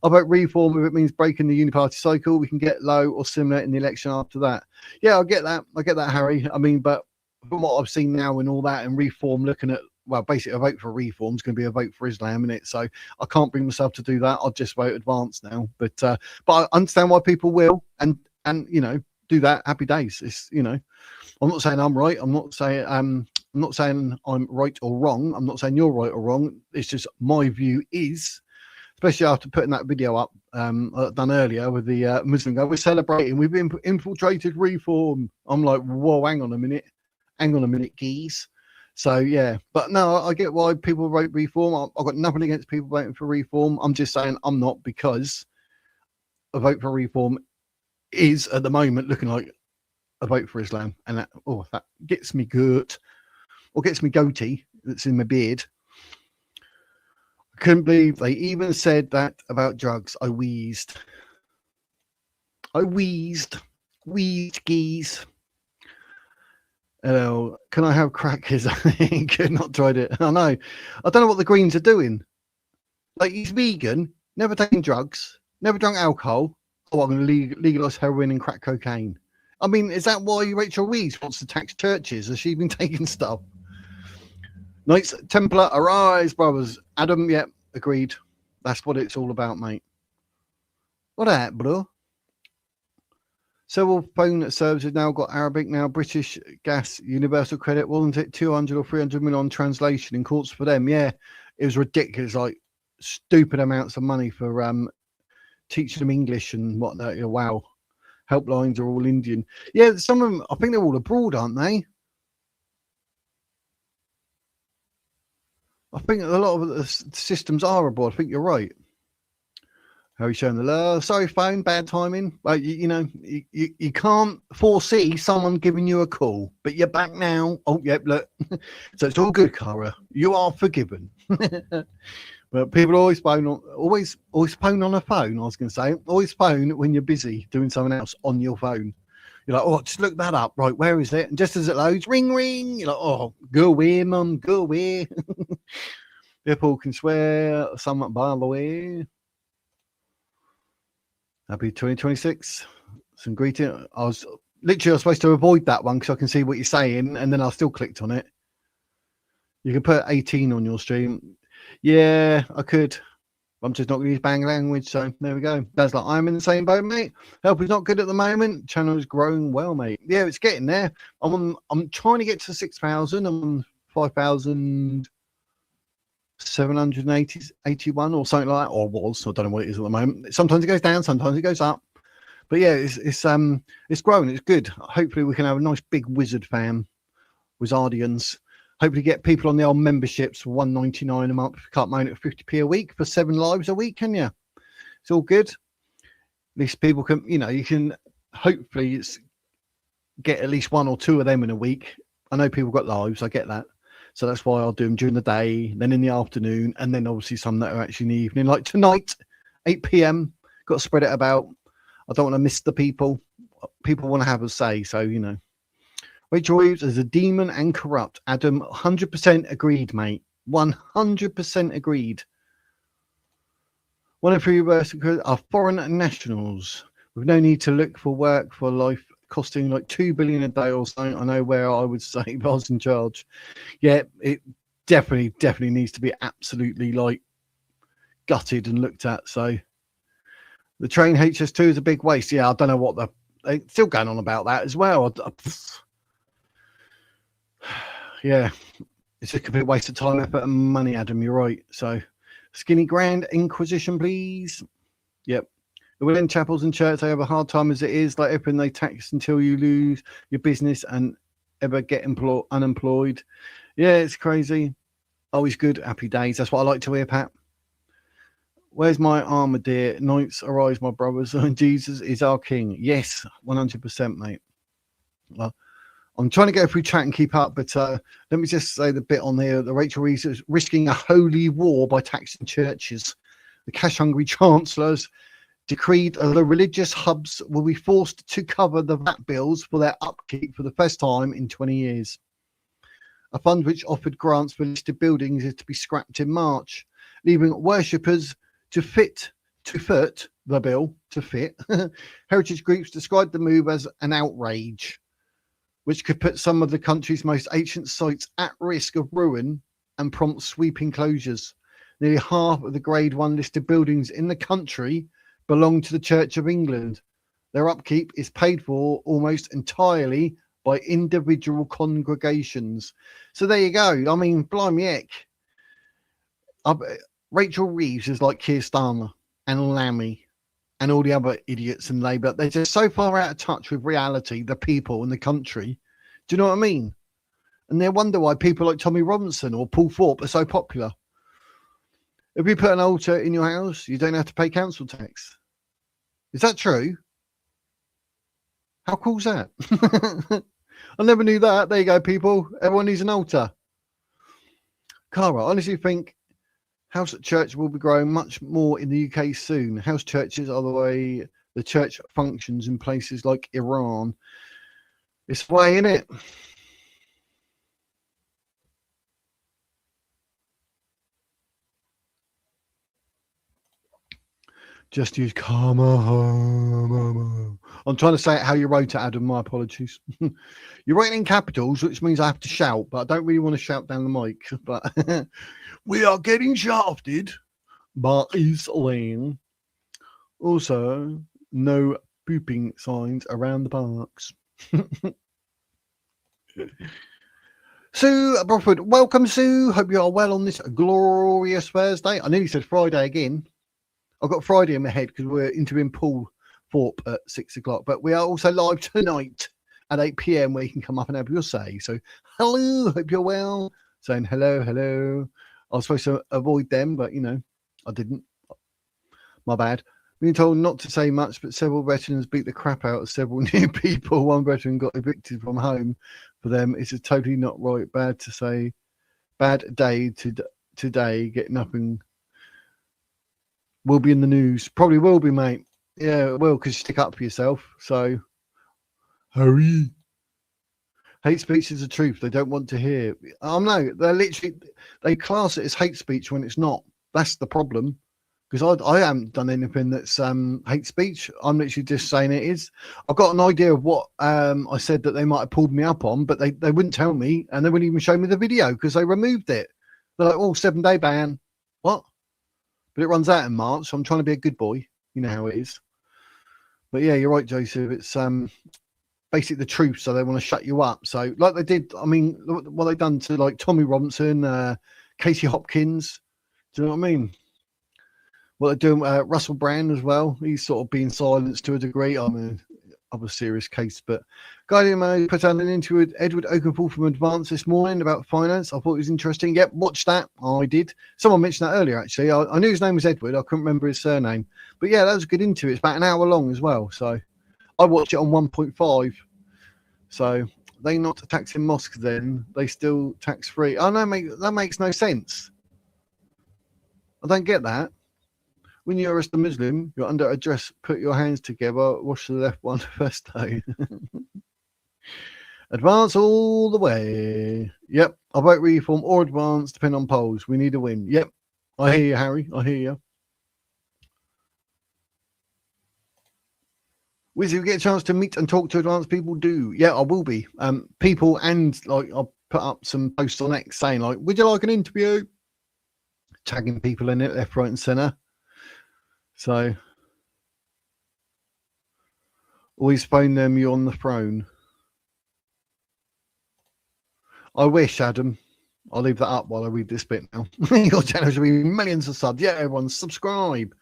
About reform, if it means breaking the uniparty cycle, we can get low or similar in the election after that. Yeah, I get that, Harry. I mean, but from what I've seen now and all that, and reform looking at, well, basically a vote for reform is going to be a vote for Islam, isn't it? So I can't bring myself to do that. I'll just vote advance now. But I understand why people will, and you know, do that. Happy days. It's, you know, I'm not saying I'm right. I'm not saying I'm right or wrong. I'm not saying you're right or wrong. It's just my view is, especially after putting that video up done earlier with the Muslim guy, we're celebrating. We've infiltrated reform. I'm like, whoa, hang on a minute, geez. So yeah, but no, I get why people vote reform. I've got nothing against people voting for reform. I'm just saying I'm not, because a vote for reform is at the moment looking like a vote for Islam, and that gets me good, or gets me goatee that's in my beard. I couldn't believe they even said that about drugs. I wheezed, geese. Hello, can I have crackers? I could not tried it. I know. I don't know what the Greens are doing. Like, he's vegan, never taken drugs, never drunk alcohol. Oh, I'm going to legalise heroin and crack cocaine. I mean, is that why Rachel Reeves wants to tax churches? Has she been taking stuff? Knights Templar, arise, brothers. Adam, yeah, agreed. That's what it's all about, mate. What that, bro? Several phone services now got Arabic, now British Gas, Universal Credit, wasn't it 200 or 300 million on translation in courts for them? Yeah, it was ridiculous, like stupid amounts of money for teaching them English and whatnot. Wow. Helplines are all Indian. Yeah, some of them, I think they're all abroad, aren't they? I think a lot of the systems are abroad. I think you're right. How are you showing the love? Sorry, phone, bad timing. Well, you know, you can't foresee someone giving you a call, but you're back now. Oh, yep, look. So it's all good, Cara. You are forgiven. But people always phone on, always phone on a phone. I was going to say, always phone when you're busy doing something else on your phone. You're like, oh, just look that up. Right, where is it? And just as it loads, ring, ring. You're like, oh, go away, mum, go away. People can swear something by the way. Happy 2026. Some greeting. I was supposed to avoid that one because I can see what you're saying, and then I still clicked on it. You can put 18 on your stream. Yeah, I could. I'm just not going to use bang language, so there we go. That's like, I'm in the same boat, mate. Help is not good at the moment. Channel is growing well, mate. Yeah, it's getting there. I'm trying to get to 6,000. I'm on 5,781 or something like that, or was. I don't know what it is at the moment. Sometimes it goes down, sometimes it goes up. But yeah, it's growing. It's good. Hopefully we can have a nice big wizard fam, Wizardians. Hopefully get people on the old memberships for $1.99 a month. Can't mind at 50p a week for 7 lives a week, can you? It's all good. At least people can, you can hopefully get at least one or two of them in a week. I know people got lives, I get that. So that's why I'll do them during the day, then in the afternoon, and then obviously some that are actually in the evening. Like tonight, 8 p.m, got to spread it about. I don't want to miss the people. People want to have a say, so, Rachel Reeves is a demon and corrupt. Adam, 100% agreed, mate. 100% agreed. One of three workers are foreign nationals with no need to look for work for life, costing like $2 billion a day or something. I know where I would say if I was in charge. Yeah, it definitely needs to be absolutely like gutted and looked at. So the train HS2 is a big waste. Yeah, I don't know what they're still going on about that as well. Yeah, it's a complete waste of time, effort, and money, Adam. You're right. So, skinny grand inquisition, please. Yep. Within chapels and church, they have a hard time as it is. Like everything, they tax until you lose your business and ever get unemployed. Yeah, it's crazy. Always good. Happy days. That's what I like to hear, Pat. Where's my armor, dear? Knights arise, my brothers. Jesus is our king. Yes, 100%, mate. Well, I'm trying to go through chat and keep up, but let me just say the bit on there. The Rachel Reeves is risking a holy war by taxing churches. The cash-hungry chancellors decreed the religious hubs will be forced to cover the VAT bills for their upkeep for the first time in 20 years. A fund which offered grants for listed buildings is to be scrapped in March, leaving worshippers to fit the bill. Heritage groups described the move as an outrage, which could put some of the country's most ancient sites at risk of ruin and prompt sweeping closures. Nearly half of the Grade 1 listed buildings in the country belong to the Church of England. Their upkeep is paid for almost entirely by individual congregations. So there you go. I mean, blimey heck. Rachel Reeves is like Keir Starmer and Lammy and all the other idiots in Labour. They're just so far out of touch with reality, the people and the country. Do you know what I mean? And they wonder why people like Tommy Robinson or Paul Thorpe are so popular. If you put an altar in your house, you don't have to pay council tax. Is that true? How cool is that? I never knew that. There you go, people. Everyone needs an altar. Cara, I honestly think house church will be growing much more in the UK soon. House churches are the way the church functions in places like Iran. It's way, in it. Just use karma. I'm trying to say it how you wrote it, Adam. My apologies. You're writing in capitals, which means I have to shout, but I don't really want to shout down the mic. But we are getting shafted by Islane. Also, no pooping signs around the parks. Sue Broadford, welcome, Sue. Hope you are well on this glorious Thursday. I nearly said Friday again. I've got Friday in my head because we're interviewing Paul Thorpe at 6 o'clock, but we are also live tonight at 8 p.m. where you can come up and have your say. So, hello, hope you're well. Saying hello. I was supposed to avoid them, but I didn't. My bad. Being told not to say much, but several veterans beat the crap out of several new people. One veteran got evicted from home. For them, it's a totally not right. Bad to say. Bad day today. Get nothing. Will be in the news. Probably will be, mate. Yeah, it will, because you stick up for yourself. So, hurry. Hate speech is the truth. They don't want to hear. No, they class it as hate speech when it's not. That's the problem. Because I haven't done anything that's hate speech. I'm literally just saying it is. I've got an idea of what I said that they might have pulled me up on, but they wouldn't tell me, and they wouldn't even show me the video because they removed it. They're like, 7-day ban. What? But it runs out in March, so I'm trying to be a good boy. You know how it is. But yeah, you're right, Joseph. It's basically the truth, so they want to shut you up. So like they did, what they've done to like Tommy Robinson, Casey Hopkins. Do you know what I mean? What they're doing, Russell Brand as well. He's sort of being silenced to a degree. other serious case. But Guardian Mail put out an interview with Edward Oakenfold from Advance this morning about finance. I thought it was interesting. Yep, watch that. I did. Someone mentioned that earlier, actually. I knew his name was Edward. I couldn't remember his surname. But yeah, that was a good interview. It's about an hour long as well. So I watched it on 1.5. So they not taxing mosques then. They still tax free. Oh, no, that makes no sense. I don't get that. When you arrest a Muslim, you're under arrest, put your hands together, wash the left one first day. Advance all the way. Yep, I vote reform or advance, depend on polls. We need a win. Yep, I hear you, Harry. I hear you. Wiz, you get a chance to meet and talk to advanced people, do. Yeah, I will be. People and, like, I'll put up some posts on X saying, like, would you like an interview? Tagging people in it, left, right and centre. So, always phone them, you're on the throne. I wish, Adam. I'll leave that up while I read this bit now. Your channel should be millions of subs. Yeah, everyone, subscribe.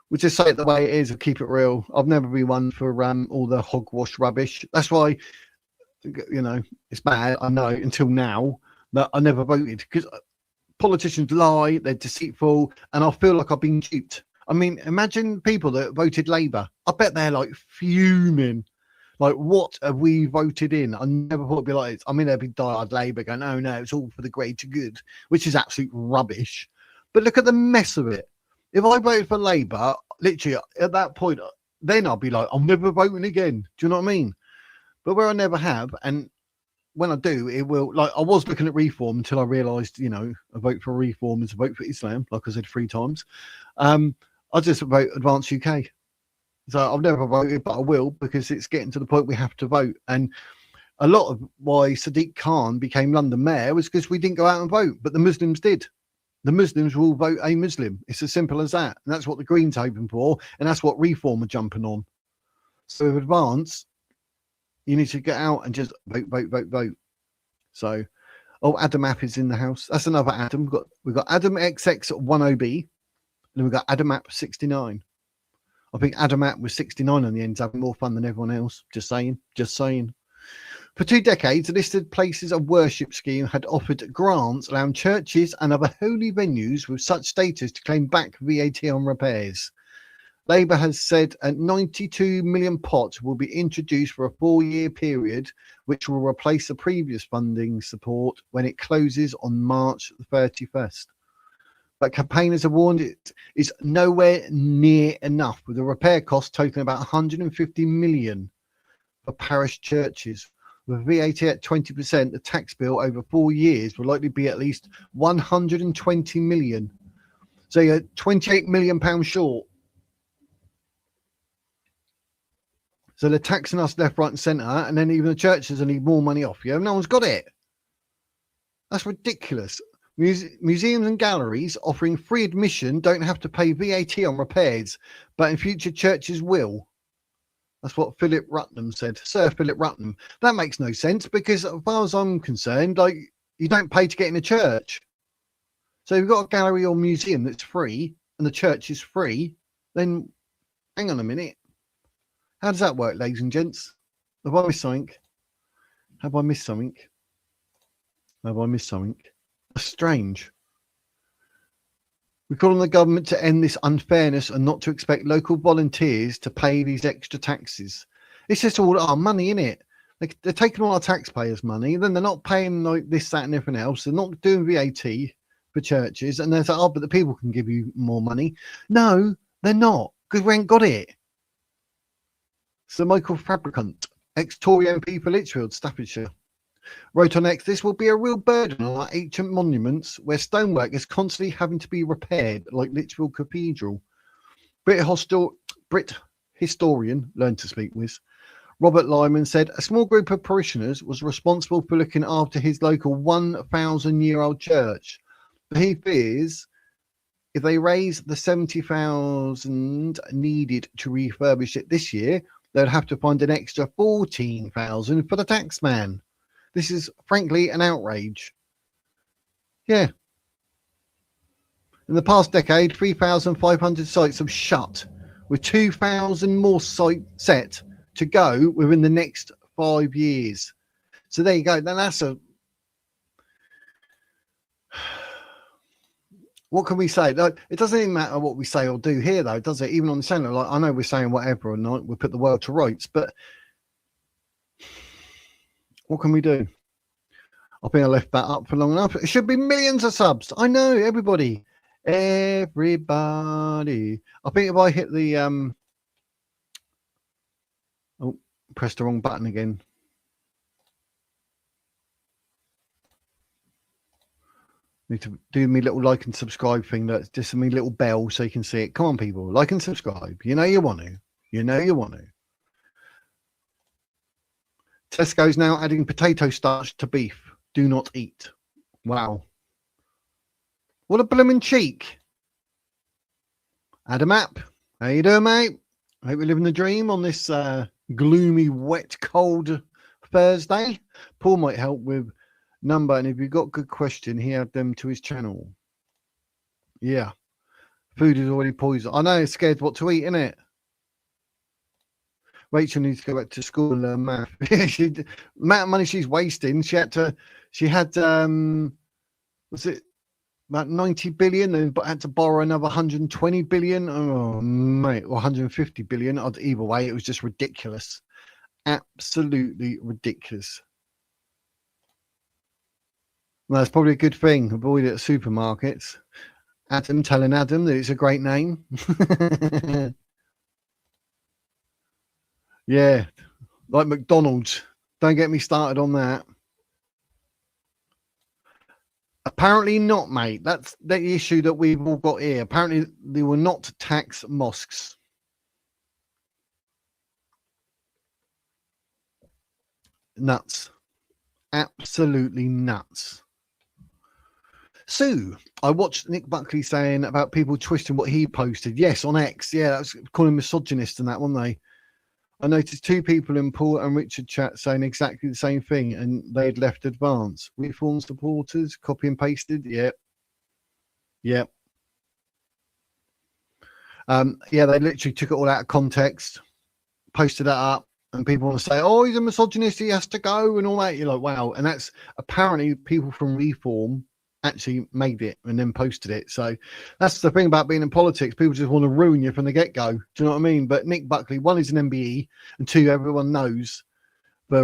We'll just say it the way it is and keep it real. I've never been one for all the hogwash rubbish. That's why, you know, it's bad, I know, until now, that I never voted. Because politicians lie, they're deceitful, and I feel like I've been duped. I mean, imagine people that voted Labour. I bet they're like fuming. Like, what have we voted in? I never thought it'd be like this. I mean, there'd be diehard Labour going, oh, no, it's all for the greater good, which is absolute rubbish. But look at the mess of it. If I voted for Labour, literally at that point, then I'll be like, I'm never voting again. Do you know what I mean? But where I never have, and when I do, it will, like, I was looking at reform until I realised, you know, a vote for reform is a vote for Islam, like I said 3 times. I just vote Advance UK. So I've never voted, but I will, because it's getting to the point we have to vote. And a lot of why Sadiq Khan became London mayor was because we didn't go out and vote, but the Muslims did. The Muslims will vote a Muslim. It's as simple as that. And that's what the Greens are hoping for. And that's what reform are jumping on. So with Advance, you need to get out and just vote, vote, vote, vote. So, oh, Adam App is in the house. That's another Adam. We've got Adam XX10B. And we've got Adam App 69. I think Adam App was 69 on the end, having more fun than everyone else. Just saying. Just saying. For 2 decades, the Listed Places of Worship scheme had offered grants allowing churches and other holy venues with such status to claim back VAT on repairs. Labour has said a 92 million pot will be introduced for a 4-year period, which will replace the previous funding support when it closes on March 31st. But campaigners have warned it is nowhere near enough, with the repair cost totaling about 150 million for parish churches. With VAT at 20%, the tax bill over 4 years will likely be at least 120 million. So you're £28 million short. So they're taxing us left, right, and centre, and then even the churches need more money off you. No one's got it. That's ridiculous. Museums and galleries offering free admission don't have to pay VAT on repairs, but in future churches will. That's what Philip Rutnam said. Sir Philip Rutnam. That makes no sense, because as far as I'm concerned, like, you don't pay to get in a church. So if you've got a gallery or museum that's free and the church is free, then hang on a minute. How does that work, ladies and gents? Have I missed something? Have I missed something? Have I missed something? That's strange. We call on the government to end this unfairness and not to expect local volunteers to pay these extra taxes. It's just all our money, innit? They're taking all our taxpayers' money, then they're not paying like this, that, and everything else. They're not doing VAT for churches, and they're like, oh, but the people can give you more money. No, they're not, because we ain't got it. So Michael Fabricant, ex-Tory MP for Lichfield, Staffordshire, wrote on X, this will be a real burden on our ancient monuments where stonework is constantly having to be repaired, like Lichfield Cathedral. Brit historian, learn to speak with, Robert Lyman said a small group of parishioners was responsible for looking after his local 1,000-year-old church. But he fears if they raise the 70,000 needed to refurbish it this year, they'd have to find an extra 14,000 for the tax man. This is frankly an outrage. Yeah. In the past decade, 3,500 sites have shut, with 2,000 more sites set to go within the next 5 years. So there you go. Then that's a... What can we say? Like, it doesn't even matter what we say or do here, though, does it? Even on the channel, like, I know we're saying whatever and we put the world to rights, but what can we do? I think I left that up for long enough. It should be millions of subs. I know, everybody. I think if I hit the oh, pressed the wrong button again. Need to do me little like and subscribe thing. That's just me little bell so you can see it. Come on, people, like and subscribe. You know you want to. You know you want to. Tesco's now adding potato starch to beef. Do not eat. Wow. What a blooming cheek. Adam App, how you doing, mate? I hope you're living the dream on this gloomy, wet, cold Thursday. Paul might help with number, and if you've got a good question, he had them to his channel. Yeah. Food is already poison. I know, it's scared what to eat, isn't it? Rachel needs to go back to school and learn math. The amount of money she's wasting, she had was it about 90 billion and had to borrow another 120 billion? Oh, mate, or 150 billion. Either way, it was just ridiculous. Absolutely ridiculous. Well, that's probably a good thing. Avoid it at supermarkets. Adam telling Adam that it's a great name. Yeah, like McDonald's. Don't get me started on that. Apparently not, mate. That's the issue that we've all got here. Apparently they will not tax mosques. Nuts. Absolutely nuts. Sue, I watched Nick Buckley saying about people twisting what he posted. Yes, on X. Yeah, that's calling misogynist and that, weren't they? I noticed two people in Paul and Richard chat saying exactly the same thing, and they had left Advance. Reform supporters, copy and pasted. Yep. Yep. Yeah, they literally took it all out of context, posted that up, and people want to say, oh, he's a misogynist, he has to go, and all that. You're like, wow. And that's apparently people from Reform actually made it and then posted it. So that's the thing about being in politics. People just want to ruin you from the get-go. Do you know what I mean? But Nick Buckley, one, is an MBE, and two, everyone knows. But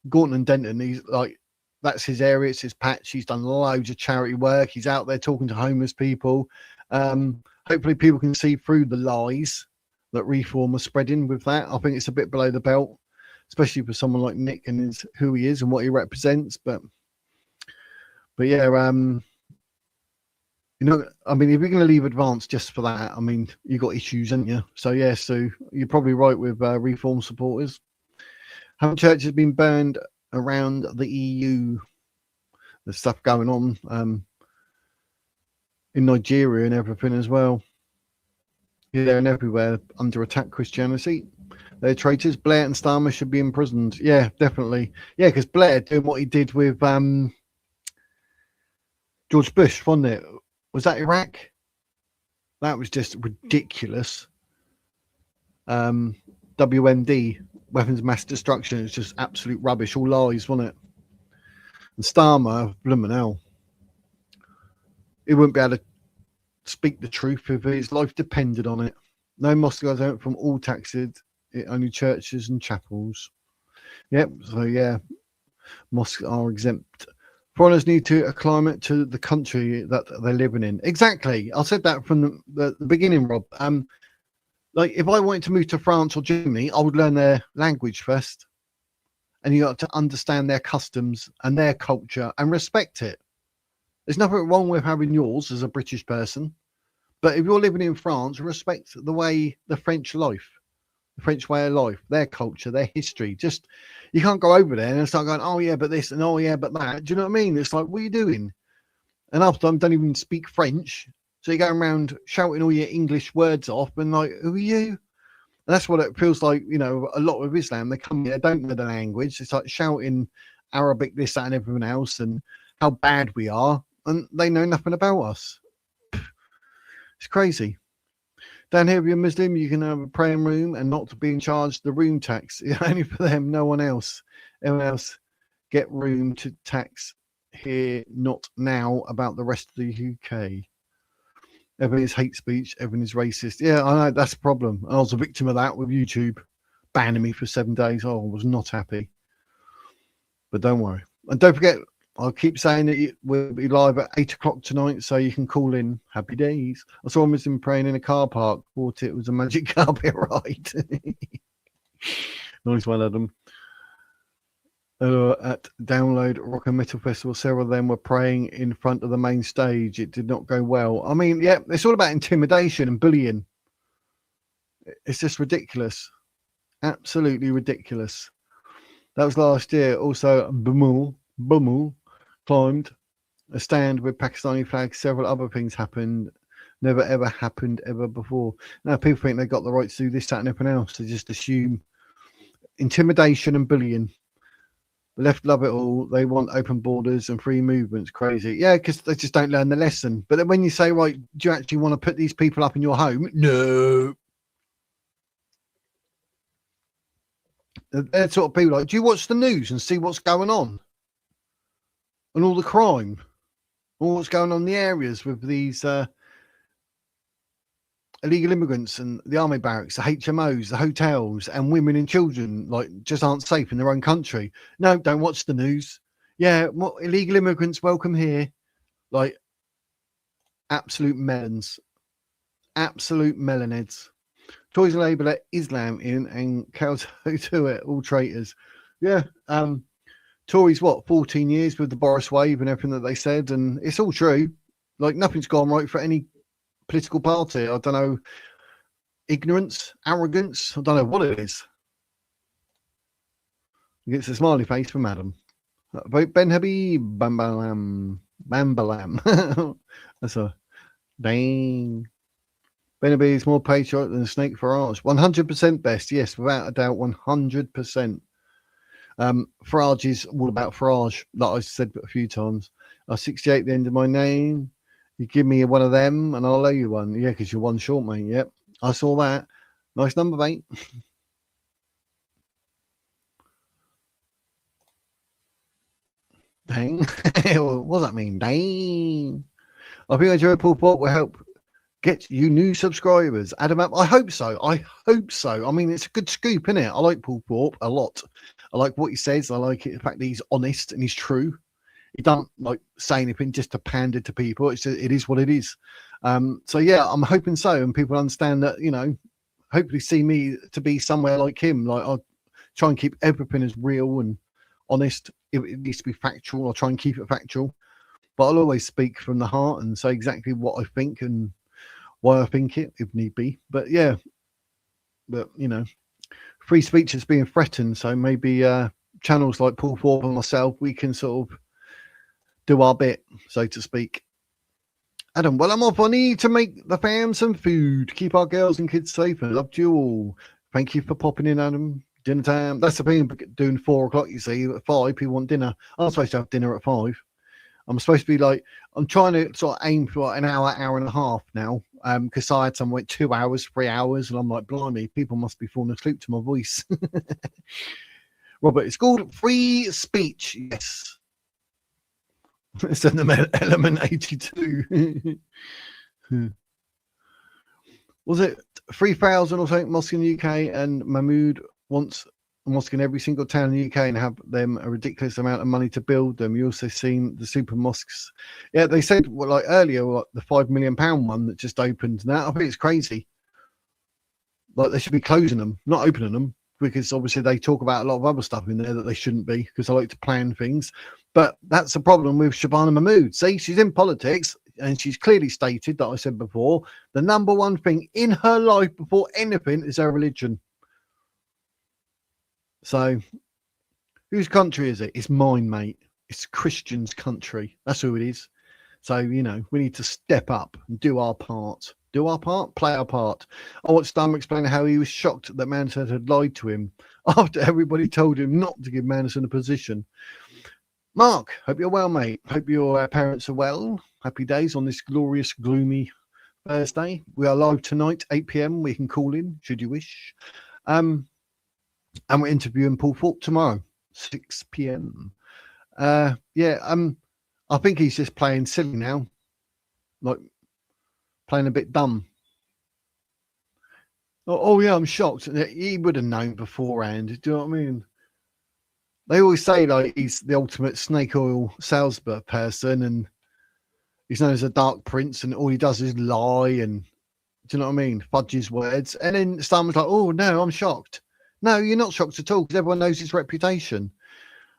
Gorton and Denton, he's like, that's his area, it's his patch. He's done loads of charity work. He's out there talking to homeless people. Hopefully people can see through the lies that Reform are spreading with that. I think it's a bit below the belt, especially for someone like Nick and who he is and what he represents. But yeah, you know, I mean, if you're going to leave Advance just for that, I mean, you got issues, haven't you? So yeah, so you're probably right with Reform supporters. Haven't churches been burned around the EU? There's stuff going on in Nigeria and everything as well. Here and everywhere under attack, Christianity. They're traitors. Blair and Starmer should be imprisoned. Yeah, definitely. Yeah, because Blair doing what he did with George Bush, wasn't it? Was that Iraq? That was just ridiculous. WMD, weapons of mass destruction, it's just absolute rubbish, all lies, wasn't it? And Starmer, blooming hell, he wouldn't be able to speak the truth if his life depended on it. No mosque goes out from all taxes, only churches and chapels. Yep, so yeah, mosques are exempt. Foreigners need to acclimate to the country that they're living in. Exactly. I said that from the beginning, Rob. Like, if I wanted to move to France or Germany, I would learn their language first. And you got to understand their customs and their culture and respect it. There's nothing wrong with having yours as a British person. But if you're living in France, respect the way the French life, the French way of life, their culture, their history. Just, you can't go over there and start going, oh yeah, but this and oh yeah, but that. Do you know what I mean? It's like, what are you doing? And half the time, don't even speak French. So you're going around shouting all your English words off and like, who are you? And that's what it feels like, you know, a lot of Islam. They come here, don't know the language. It's like shouting Arabic, this, that, and everything else, and how bad we are. And they know nothing about us. It's crazy. Down here, if you're Muslim, you can have a praying room and not to be in charge of the room tax. Only for them, no one else. Everyone else get room to tax here, not now, about the rest of the UK. Everything is hate speech. Everything is racist. Yeah, I know. That's a problem. I was a victim of that with YouTube banning me for 7 days. Oh, I was not happy. But don't worry. And don't forget, I'll keep saying that we'll be live at 8 o'clock tonight, so you can call in. Happy days. I saw a Muslim praying in a car park. Thought it was a magic carpet ride. Nice one, Adam. At Download Rock and Metal Festival, several of them were praying in front of the main stage. It did not go well. I mean, yeah, it's all about intimidation and bullying. It's just ridiculous. Absolutely ridiculous. That was last year. Also, Bumul climbed a stand with Pakistani flags. Several other things happened. Never ever happened ever before. Now people think they got the right to do this, that, and everything else. They just assume intimidation and bullying. The left love it all. They want open borders and free movements. Crazy. Yeah, because they just don't learn the lesson. But then when you say, right, do you actually want to put these people up in your home? No. They're sort of people like, do you watch the news and see what's going on? And all the crime? All what's going on in the areas with these illegal immigrants and the army barracks, the HMOs, the hotels, and women and children like just aren't safe in their own country. No, don't watch the news. Yeah, what illegal immigrants welcome here? Like absolute melons, absolute melonheads. Toys and Labour let Islam in and kowtow to it, all traitors. Yeah, Tories, 14 years with the Boris wave and everything that they said, and it's all true. Like nothing's gone right for any political party. I don't know, ignorance, arrogance, I don't know what it is. It's a smiley face from Adam. Vote Ben Habib, Bambalam, Bambalam. That's a dang. Ben Habib is more patriotic than Snake Farage. 100% best, yes, without a doubt, 100%. Farage is all about Farage, like I said a few times. 68 at the end of my name. You give me one of them and I'll owe you one. Yeah, because you're one short, mate. Yep, I saw that. Nice number, mate. Dang. What does that mean? Dang. I think Joe Paul Port will help get you new subscribers. Adam up. I hope so. I hope so. I mean, it's a good scoop, isn't it? I like Paul Thorpe a lot. I like what he says. I like it, the fact that he's honest and he's true. He don't like say anything just to pander to people. It is what it is. So yeah, I'm hoping so, and people understand that, you know, hopefully see me to be somewhere like him. Like I'll try and keep everything as real and honest. If it needs to be factual, I'll try and keep it factual. But I'll always speak from the heart and say exactly what I think and why I think it, if need be. But yeah, but you know, free speech is being threatened. So maybe channels like Paul Thorpe and myself, we can sort of do our bit, so to speak. Adam, well, I'm off. I need to make the fam some food. Keep our girls and kids safe and love you all. Thank you for popping in, Adam. Dinner time. That's the thing, doing 4 o'clock, you see. At 5, people want dinner. I'm supposed to have dinner at 5. I'm supposed to be like, I'm trying to sort of aim for an hour, hour and a half now. Because I had some went 2 hours, 3 hours, and I'm like, blimey, people must be falling asleep to my voice. Robert, it's called free speech. Yes. It's in the element 82. Was it 3,000 or something mosque in the UK, and Mahmood wants a mosque in every single town in the UK and have them a ridiculous amount of money to build them. You also seen the super mosques. Yeah, they said like earlier, like the £5 million one that just opened now. I think it's crazy. Like they should be closing them, not opening them, because obviously they talk about a lot of other stuff in there that they shouldn't be, because I like to plan things. But that's the problem with Shabana Mahmood. See, she's in politics and she's clearly stated that I said before, the number one thing in her life before anything is her religion. So whose country is it? It's mine, mate. It's Christian's country. That's who it is. So, you know, we need to step up and do our part. Do our part, play our part. I watched Starmer explain how he was shocked that Mandelson had lied to him after everybody told him not to give Mandelson a position. Mark, hope you're well, mate. Hope your parents are well. Happy days on this glorious, gloomy Thursday. We are live tonight, 8 p.m. We can call in should you wish. And we're interviewing Paul Thorpe tomorrow, 6 p.m. I think he's just playing silly now, like playing a bit dumb. Oh yeah, I'm shocked. He would have known beforehand. Do you know what I mean? They always say like he's the ultimate snake oil salesperson, and he's known as a dark prince, and all he does is lie and, do you know what I mean, fudge his words. And then Starmer's like, oh no, I'm shocked. No, you're not shocked at all, because everyone knows his reputation.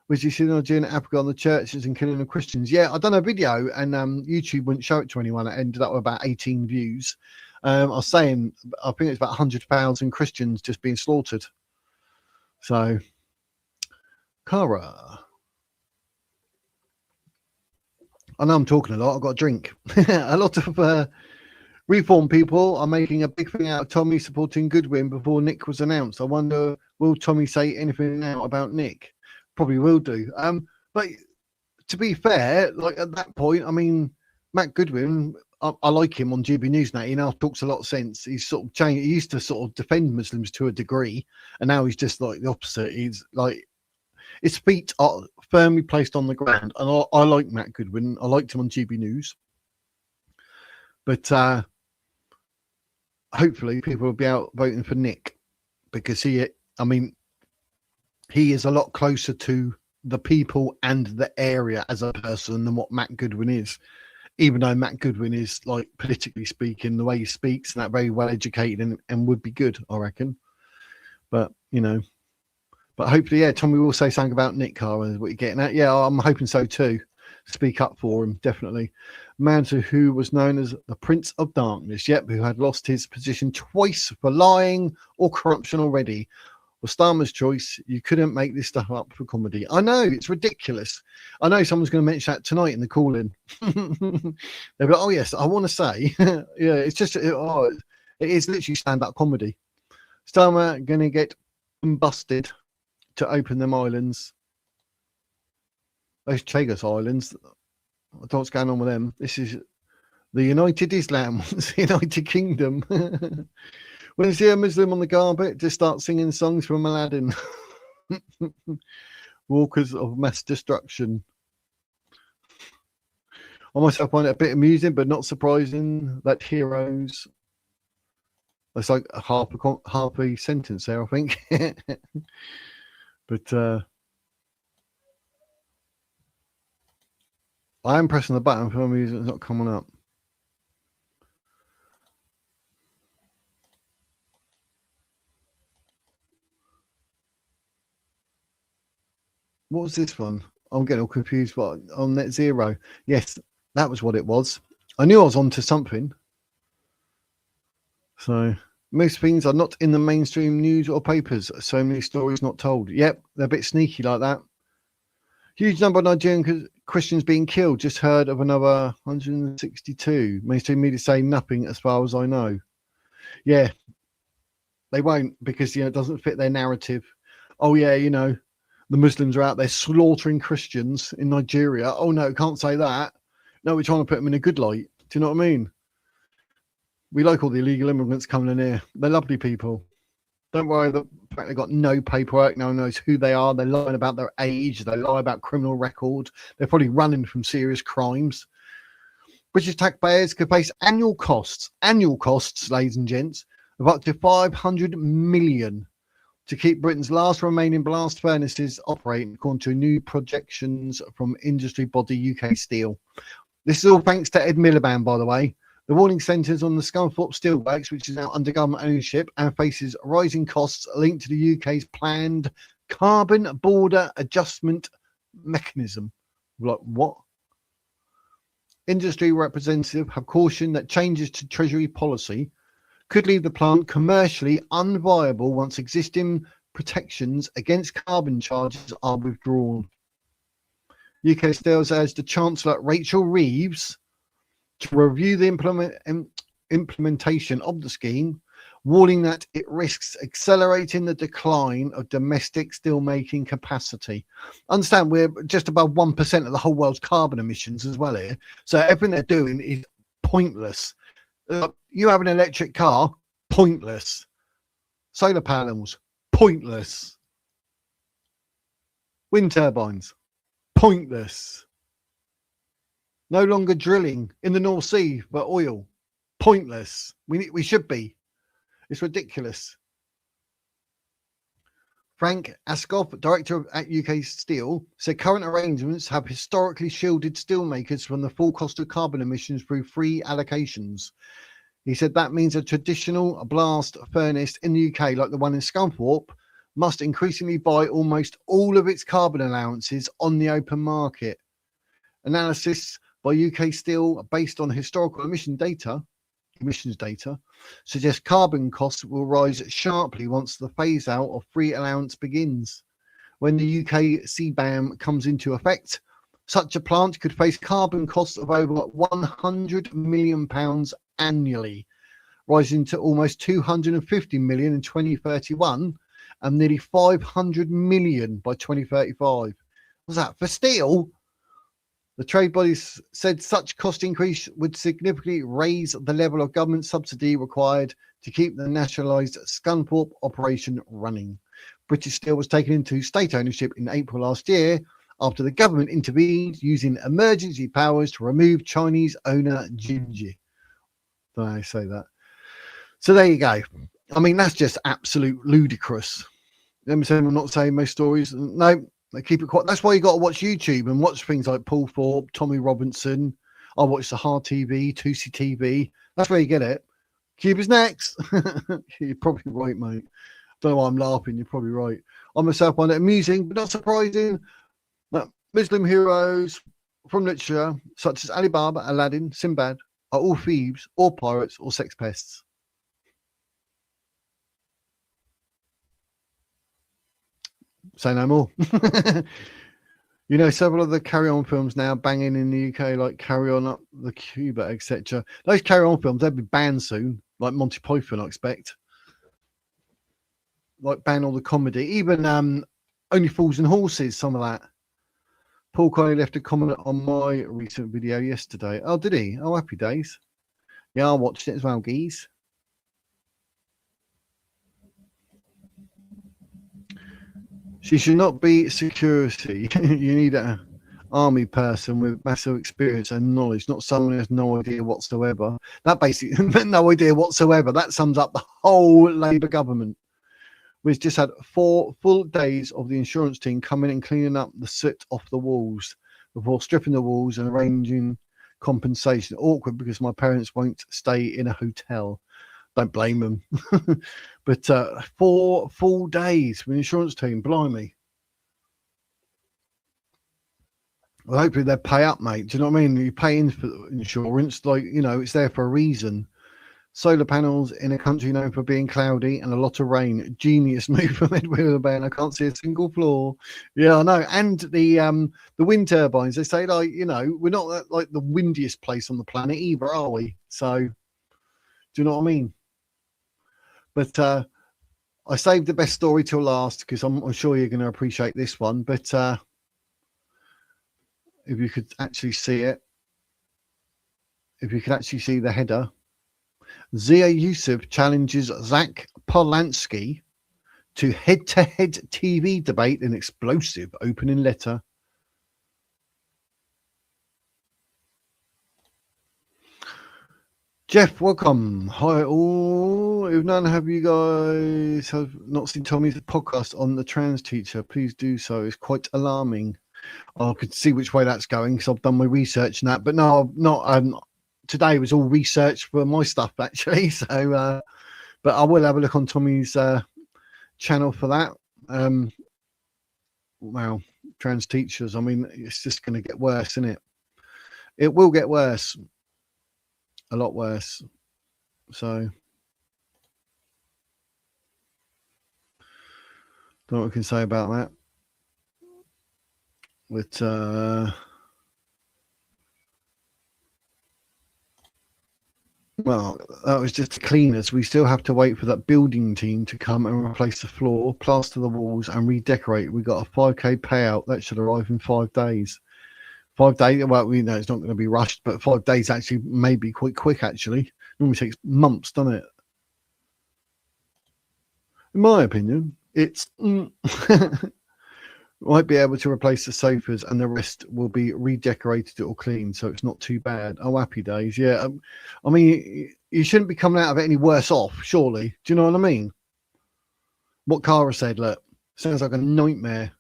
Was he sitting on doing Africa on the churches and killing the Christians? Yeah, I done a video, and YouTube wouldn't show it to anyone. It ended up with about 18 views. I was saying, I think it's about 100,000 Christians just being slaughtered. So, Cara. I know I'm talking a lot. I've got a drink. A lot of reform people are making a big thing out of Tommy supporting Goodwin before Nick was announced. I wonder, will Tommy say anything now about Nick? Probably will do. But to be fair, like at that point, I mean, Matt Goodwin, I like him on GB News now. He now talks a lot of sense. He's sort of changed. He used to sort of defend Muslims to a degree, and now he's just like the opposite. He's like, his feet are firmly placed on the ground. And I like Matt Goodwin. I liked him on GB News. But hopefully people will be out voting for Nick, because he is a lot closer to the people and the area as a person than what Matt Goodwin is. Even though Matt Goodwin is, like, politically speaking, the way he speaks, and that very well educated and would be good, I reckon. But, you know, but hopefully, yeah, Tommy will say something about Nick Carr and what you're getting at. Yeah, I'm hoping so too. Speak up for him, definitely. Man who was known as the Prince of Darkness, yep, who had lost his position twice for lying or corruption already. Well, Starmer's choice. You couldn't make this stuff up for comedy. I know, it's ridiculous. I know someone's going to mention that tonight in the call-in. They'll be like, oh yes, I want to say. Yeah, it's just, it is literally stand-up comedy. Starmer going to get busted to open them islands. Those Chagos Islands. I don't know what's going on with them. This is the United Islam, the United Kingdom. When you see a Muslim on the carpet, just start singing songs from Aladdin. Walkers of mass destruction. I myself find it a bit amusing, but not surprising that heroes. That's like half a sentence there, I think. But I am pressing the button for some reason it's not coming up. What was this one? I'm getting all confused. But on Net Zero, yes, that was what it was. I knew I was onto something. So most things are not in the mainstream news or papers. So many stories not told. Yep, they're a bit sneaky like that. Huge number of Nigerian Christians being killed. Just heard of another 162. Mainstream media say nothing as far as I know. Yeah, they won't, because, you know, it doesn't fit their narrative. Oh yeah, you know, the Muslims are out there slaughtering Christians in Nigeria. Oh no, can't say that. No, we're trying to put them in a good light. Do you know what I mean? We like all the illegal immigrants coming in here. They're lovely people. Don't worry, the fact they've got no paperwork, no one knows who they are. They're lying about their age. They lie about criminal record. They're probably running from serious crimes. British taxpayers could face annual costs, ladies and gents, of up to 500 million to keep Britain's last remaining blast furnaces operating, according to new projections from industry body UK Steel. This is all thanks to Ed Miliband, by the way. The warning centres on the Scunthorpe steelworks, which is now under government ownership and faces rising costs linked to the UK's planned carbon border adjustment mechanism. Like, what? Industry representatives have cautioned that changes to Treasury policy could leave the plant commercially unviable once existing protections against carbon charges are withdrawn. UK Steel says the Chancellor Rachel Reeves to review the implementation of the scheme, warning that it risks accelerating the decline of domestic steelmaking capacity. Understand, we're just above 1% of the whole world's carbon emissions as well here. So everything they're doing is pointless. You have an electric car, pointless. Solar panels, pointless. Wind turbines, pointless. No longer drilling in the North Sea for oil, pointless. We should be. It's ridiculous. Frank Askoff, director at UK Steel, said current arrangements have historically shielded steelmakers from the full cost of carbon emissions through free allocations. He said that means a traditional blast furnace in the UK, like the one in Scunthorpe, must increasingly buy almost all of its carbon allowances on the open market. Analysis by UK Steel, based on historical emissions data, suggests carbon costs will rise sharply once the phase out of free allowance begins. When the UK CBAM comes into effect, such a plant could face carbon costs of over £100 million annually, rising to almost 250 million in 2031 and nearly 500 million by 2035. What's that for steel? The trade bodies said such cost increase would significantly raise the level of government subsidy required to keep the nationalised Scunthorpe operation running. British Steel was taken into state ownership in April last year after the government intervened using emergency powers to remove Chinese owner Jinji. Don't know how you say that. So there you go. I mean, that's just absolute ludicrous. I'm not saying most stories. No, they keep it quiet. That's why you got to watch YouTube and watch things like Paul Thorpe, Tommy Robinson. I watch the Hard TV, 2C TV. That's where you get it. Cuba's next. You're probably right, mate. Don't know why I'm laughing. You're probably right. I myself find it amusing, but not surprising that Muslim heroes from literature, such as Ali Baba, Aladdin, Sinbad, are all thieves or pirates or sex pests. Say no more. You know, several of the Carry On films now banging in the UK, like Carry On Up the Cuba, etc. Those Carry On films, they'll be banned soon, like Monty Python, I expect. Like ban all the comedy, even Only Fools and Horses, some of that. Paul Conley left a comment on my recent video yesterday. Oh, did he? Oh, happy days. Yeah, I watched it as well, geez. She should not be security. You need an army person with massive experience and knowledge, not someone who has no idea whatsoever. That basically, no idea whatsoever. That sums up the whole Labour government. We've just had 4 full days of the insurance team coming and cleaning up the soot off the walls before stripping the walls and arranging compensation. Awkward because my parents won't stay in a hotel. Don't blame them. But 4 full days with the insurance team, blimey. Well, hopefully they'll pay up, mate. Do you know what I mean? You pay in for insurance, like, you know, it's there for a reason. Solar panels in a country known for being cloudy and a lot of rain. Genius move from Edwin Ben. I can't see a single floor. Yeah, I know. And the wind turbines, they say, like, you know, we're not that, like the windiest place on the planet either, are we? So, do you know what I mean? But I saved the best story till last because I'm sure you're going to appreciate this one. But if you could actually see it, if you could actually see the header, Zia Yusuf challenges Zack Polanski to head-to-head TV debate in explosive opening letter. Jeff, welcome. Hi all. If none of you guys have not seen Tommy's podcast on the trans teacher, please do so. It's quite alarming. I could see which way that's going because I've done my research and that. But no, I've not. Today was all research for my stuff actually. So, but I will have a look on Tommy's channel for that. Wow, trans teachers. I mean, it's just going to get worse, isn't it? It will get worse. A lot worse. So don't know what I can say about that. But well, that was just the cleaners. We still have to wait for that building team to come and replace the floor, plaster the walls and redecorate. We got a 5k payout that should arrive in 5 days. 5 days, well, we know it's not going to be rushed, but 5 days actually may be quite quick actually. Normally takes months, doesn't it? In my opinion, it's might be able to replace the sofas and the rest will be redecorated or cleaned, so it's not too bad. Oh, happy days. Yeah. I mean, you shouldn't be coming out of it any worse off, surely. Do you know what I mean? What Cara said, look, sounds like a nightmare.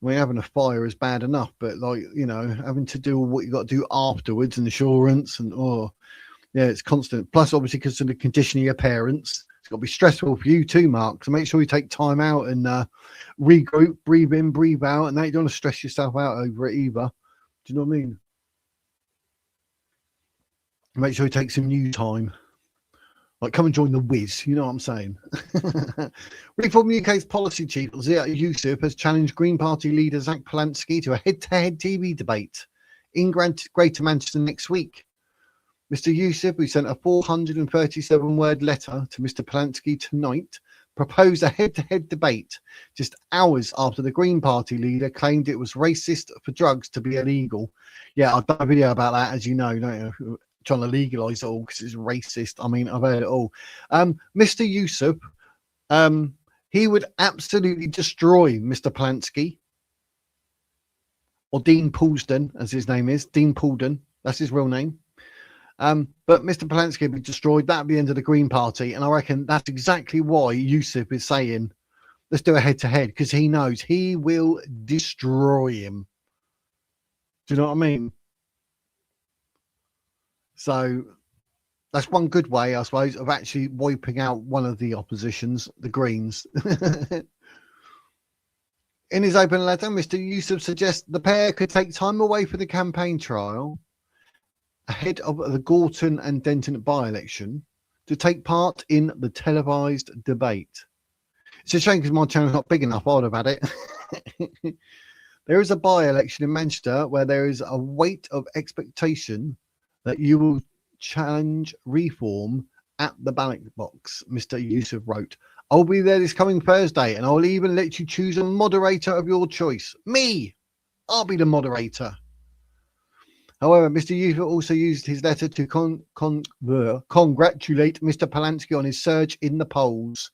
I mean, having a fire is bad enough, but like, you know, having to do what you got to do afterwards, and insurance, and yeah, it's constant. Plus, obviously, because of the condition of your parents, it's got to be stressful for you too, Mark. So make sure you take time out and regroup, breathe in, breathe out, and that you don't want to stress yourself out over it either. Do you know what I mean? Make sure you take some new time. Like, come and join the whiz, you know what I'm saying? Reform UK's policy chief, Zack Yusuf, has challenged Green Party leader Zack Polanski to a head-to-head TV debate in Greater Manchester next week. Mr. Yusuf, who sent a 437-word letter to Mr. Polanski tonight, proposed a head-to-head debate just hours after the Green Party leader claimed it was racist for drugs to be illegal. Yeah, I've done a video about that, as you know, don't you? Trying to legalise it all because it's racist. I mean, I've heard it all. Mr. Yusuf, he would absolutely destroy Mr. Polanski, or Dean Poulsden, as his name is. Dean Poulden, that's his real name. But Mr. Polanski would be destroyed. That'd be the end of the Green Party. And I reckon that's exactly why Yusuf is saying, let's do a head-to-head, because he knows he will destroy him. Do you know what I mean? So that's one good way, I suppose, of actually wiping out one of the oppositions, the Greens. In his open letter, Mr. Yusuf suggests the pair could take time away for the campaign trial ahead of the Gorton and Denton by-election to take part in the televised debate. It's a shame because my channel's not big enough. I would have had it. There is a by-election in Manchester where there is a weight of expectation that you will challenge reform at the ballot box, Mr. Yusuf wrote. I'll be there this coming Thursday, and I'll even let you choose a moderator of your choice. Me! I'll be the moderator. However, Mr. Yusuf also used his letter to congratulate Mr. Polanski on his surge in the polls,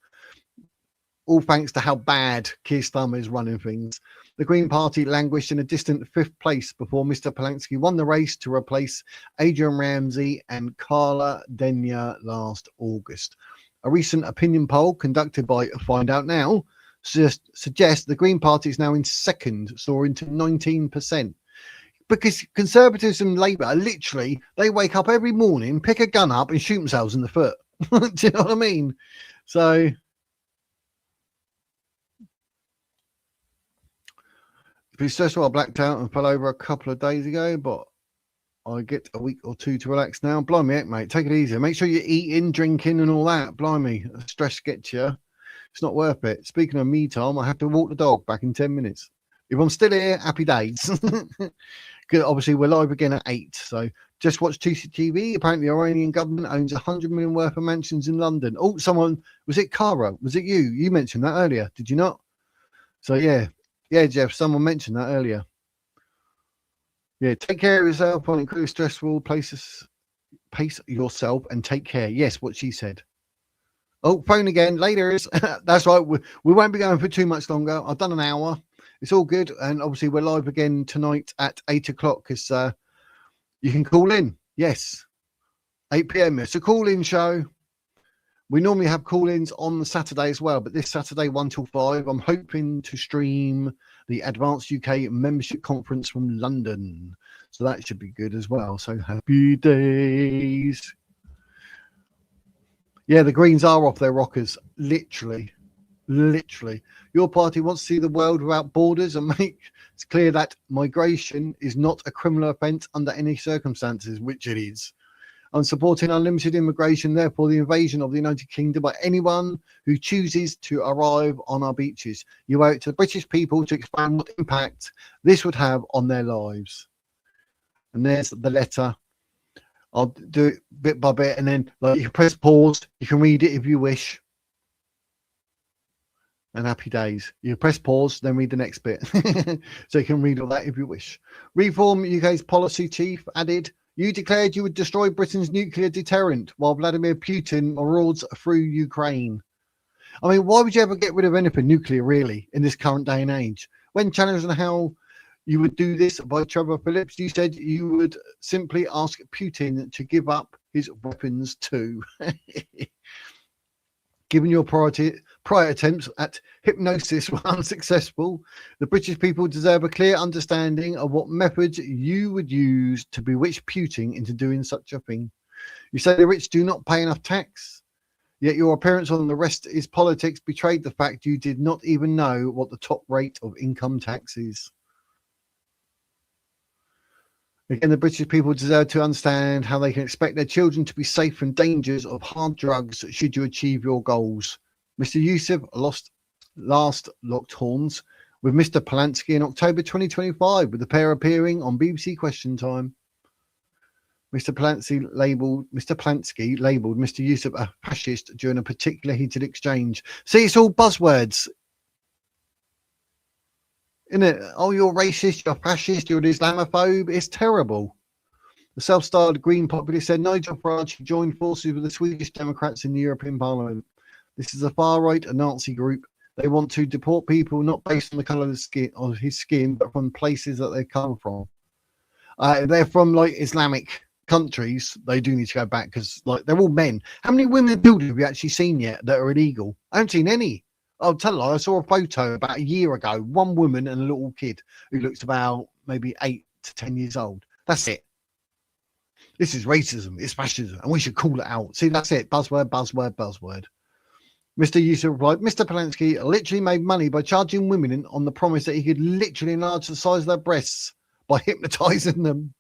all thanks to how bad Keir Starmer is running things. The Green Party languished in a distant 5th place before Mr. Polanski won the race to replace Adrian Ramsey and Carla Denyer last August. A recent opinion poll conducted by Find Out Now suggests the Green Party is now in 2nd, soaring to 19%. Because Conservatives and Labour are literally, they wake up every morning, pick a gun up and shoot themselves in the foot. Do you know what I mean? So it's stressful. I blacked out and fell over a couple of days ago, but I get a week or two to relax now. Blimey, heck, mate, take it easy. Make sure you're eating, drinking and all that. Blimey, stress gets you. It's not worth it. Speaking of me time, I have to walk the dog back in 10 minutes. If I'm still here, happy days. Obviously, we're live again at 8. So just watch TCTV. Apparently, the Iranian government owns 100 million worth of mansions in London. Oh, someone, was it Cara? Was it you? You mentioned that earlier, did you not? So, yeah. Yeah, Jeff, someone mentioned that earlier. Yeah, take care of yourself on incredibly stressful places. Pace yourself and take care. Yes, what she said. Oh, phone again. Later. That's right. We won't be going for too much longer. I've done an hour. It's all good. And obviously, we're live again tonight at 8 o'clock because you can call in. Yes, 8 p.m. It's a call-in show. We normally have call-ins on the Saturday as well, but this Saturday, 1 till 5, I'm hoping to stream the Advanced UK Membership Conference from London. So that should be good as well. So happy days. Yeah, the Greens are off their rockers. Literally. Your party wants to see the world without borders and make it clear that migration is not a criminal offence under any circumstances, which it is. I'm supporting unlimited immigration, therefore the invasion of the United Kingdom by anyone who chooses to arrive on our beaches. You owe it to the British people to explain what impact this would have on their lives. And there's the letter. I'll do it bit by bit, and then like, you can press pause. You can read it if you wish. And happy days. You press pause, then read the next bit. So you can read all that if you wish. Reform UK's policy chief added, You declared you would destroy Britain's nuclear deterrent while Vladimir Putin marauds through Ukraine. I mean, why would you ever get rid of anything nuclear, really, in this current day and age? When challenged on how you would do this by Trevor Phillips, you said you would simply ask Putin to give up his weapons too. Given your prior attempts at hypnosis were unsuccessful, the British people deserve a clear understanding of what methods you would use to bewitch Putin into doing such a thing. You say the rich do not pay enough tax, yet your appearance on The Rest is Politics betrayed the fact you did not even know what the top rate of income tax is. Again, the British people deserve to understand how they can expect their children to be safe from dangers of hard drugs should you achieve your goals. Mr. Yusuf last locked horns with Mr. Polanski in October 2025, with the pair appearing on BBC Question Time. Mr. Polanski labelled Mr. Yusuf a fascist during a particular heated exchange. See, it's all buzzwords. Isn't it? Oh, you're racist, you're fascist, you're an Islamophobe. It's terrible. The self-styled Green populist said Nigel Farage joined forces with the Swedish Democrats in the European Parliament. This is a far-right, a Nazi group. They want to deport people not based on the colour of his skin, but from places that they come from. They're from like Islamic countries. They do need to go back because like they're all men. How many women and children have you actually seen yet that are illegal? I haven't seen any. I'll tell you, I saw a photo about a year ago, one woman and a little kid who looks about maybe 8 to 10 years old. That's it. This is racism, it's fascism, and we should call it out. See, that's it. Buzzword, buzzword, buzzword. Mr. Yusuf replied, Mr. Polanski literally made money by charging women on the promise that he could literally enlarge the size of their breasts by hypnotizing them.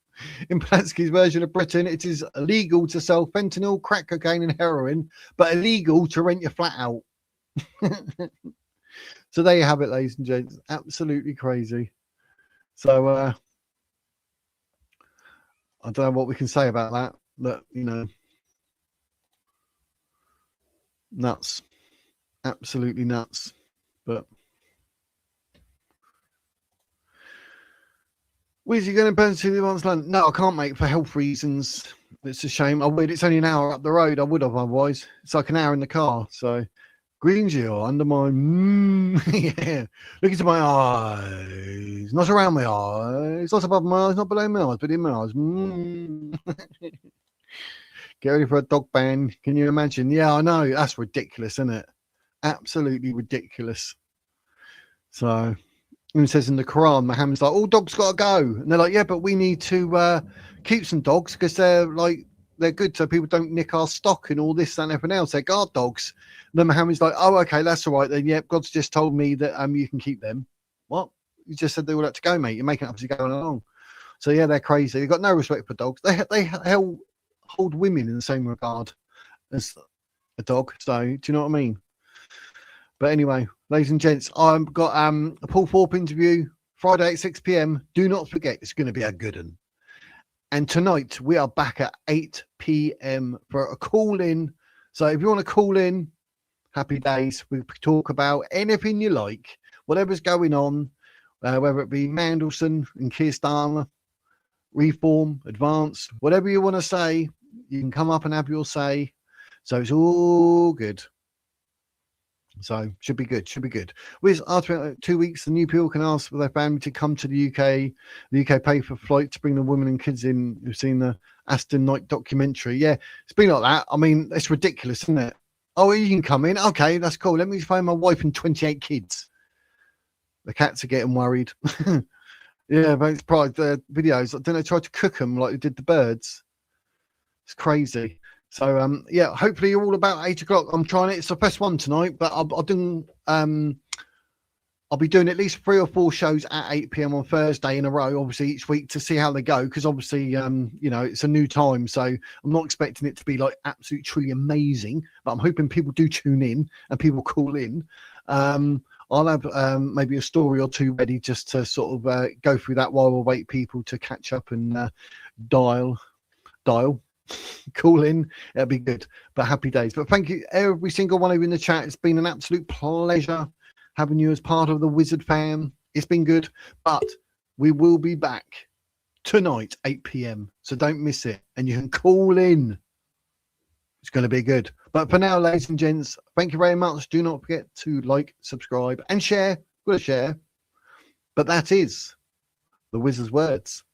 In Polanski's version of Britain, it is illegal to sell fentanyl, crack cocaine, and heroin, but illegal to rent your flat out. So there you have it, ladies and gents. Absolutely crazy. So I don't know what we can say about that, but you know, nuts, absolutely nuts. But where's he going to burn to the advanced London? No, I can't, mate, for health reasons. It's a shame. I would. It's only an hour up the road. I would have otherwise. It's like an hour in the car. So green gel under my yeah. Look into my eyes, not around my eyes, not above my eyes, not below my eyes, but in my eyes. Get ready for a dog ban. Can you imagine? Yeah, I know. That's ridiculous, isn't it? Absolutely ridiculous. So it says in the Quran, Muhammad's like, all dogs got to go. And they're like, yeah, but we need to keep some dogs because they're good so people don't nick our stock and all this and everything else. They're guard dogs. And then Muhammad's like, oh, okay, that's all right then. Yep, God's just told me that you can keep them. What? You just said they all had to go, mate. You're making it up as you're going along. So yeah, they're crazy. They've got no respect for dogs. They hold women in the same regard as a dog. So do you know what I mean? But anyway, ladies and gents, I've got a Paul Thorpe interview Friday at 6 p.m. Do not forget, it's going to be a good one. And tonight we are back at 8 p.m. for a call-in. So if you want to call in, happy days. We talk about anything you like, whatever's going on, whether it be Mandelson and Keir Starmer, reform, advance, whatever you want to say, you can come up and have your say. So it's all good. So should be good. After 2 weeks, the new people can ask for their family to come to the UK. The UK pay for flight to bring the women and kids in who've seen the Aston Knight documentary. Yeah, it's been like that. I mean, it's ridiculous, isn't it? Oh, you can come in. Okay, that's cool. Let me phone my wife and 28 kids. The cats are getting worried. Yeah, but it's probably the videos. I don't know, try to cook them like they did the birds. It's crazy. So yeah, hopefully you're all about 8 o'clock. I'm trying it. It's the first one tonight, but I'll be doing at least 3 or 4 shows at 8 p.m. on Thursday in a row, obviously each week to see how they go. Because obviously, you know, it's a new time, so I'm not expecting it to be like absolutely truly amazing. But I'm hoping people do tune in and people call in. I'll have maybe a story or two ready just to sort of go through that while we wait people to catch up and dial. Call in, it'll be good. But happy days. But thank you every single one of you in the chat. It's been an absolute pleasure having you as part of the Wizard fam. It's been good, but we will be back tonight, 8 p.m. So don't miss it. And you can call in. It's going to be good. But for now, ladies and gents, thank you very much. Do not forget to like, subscribe, and share. We'll share. But that is the Wizard's Words.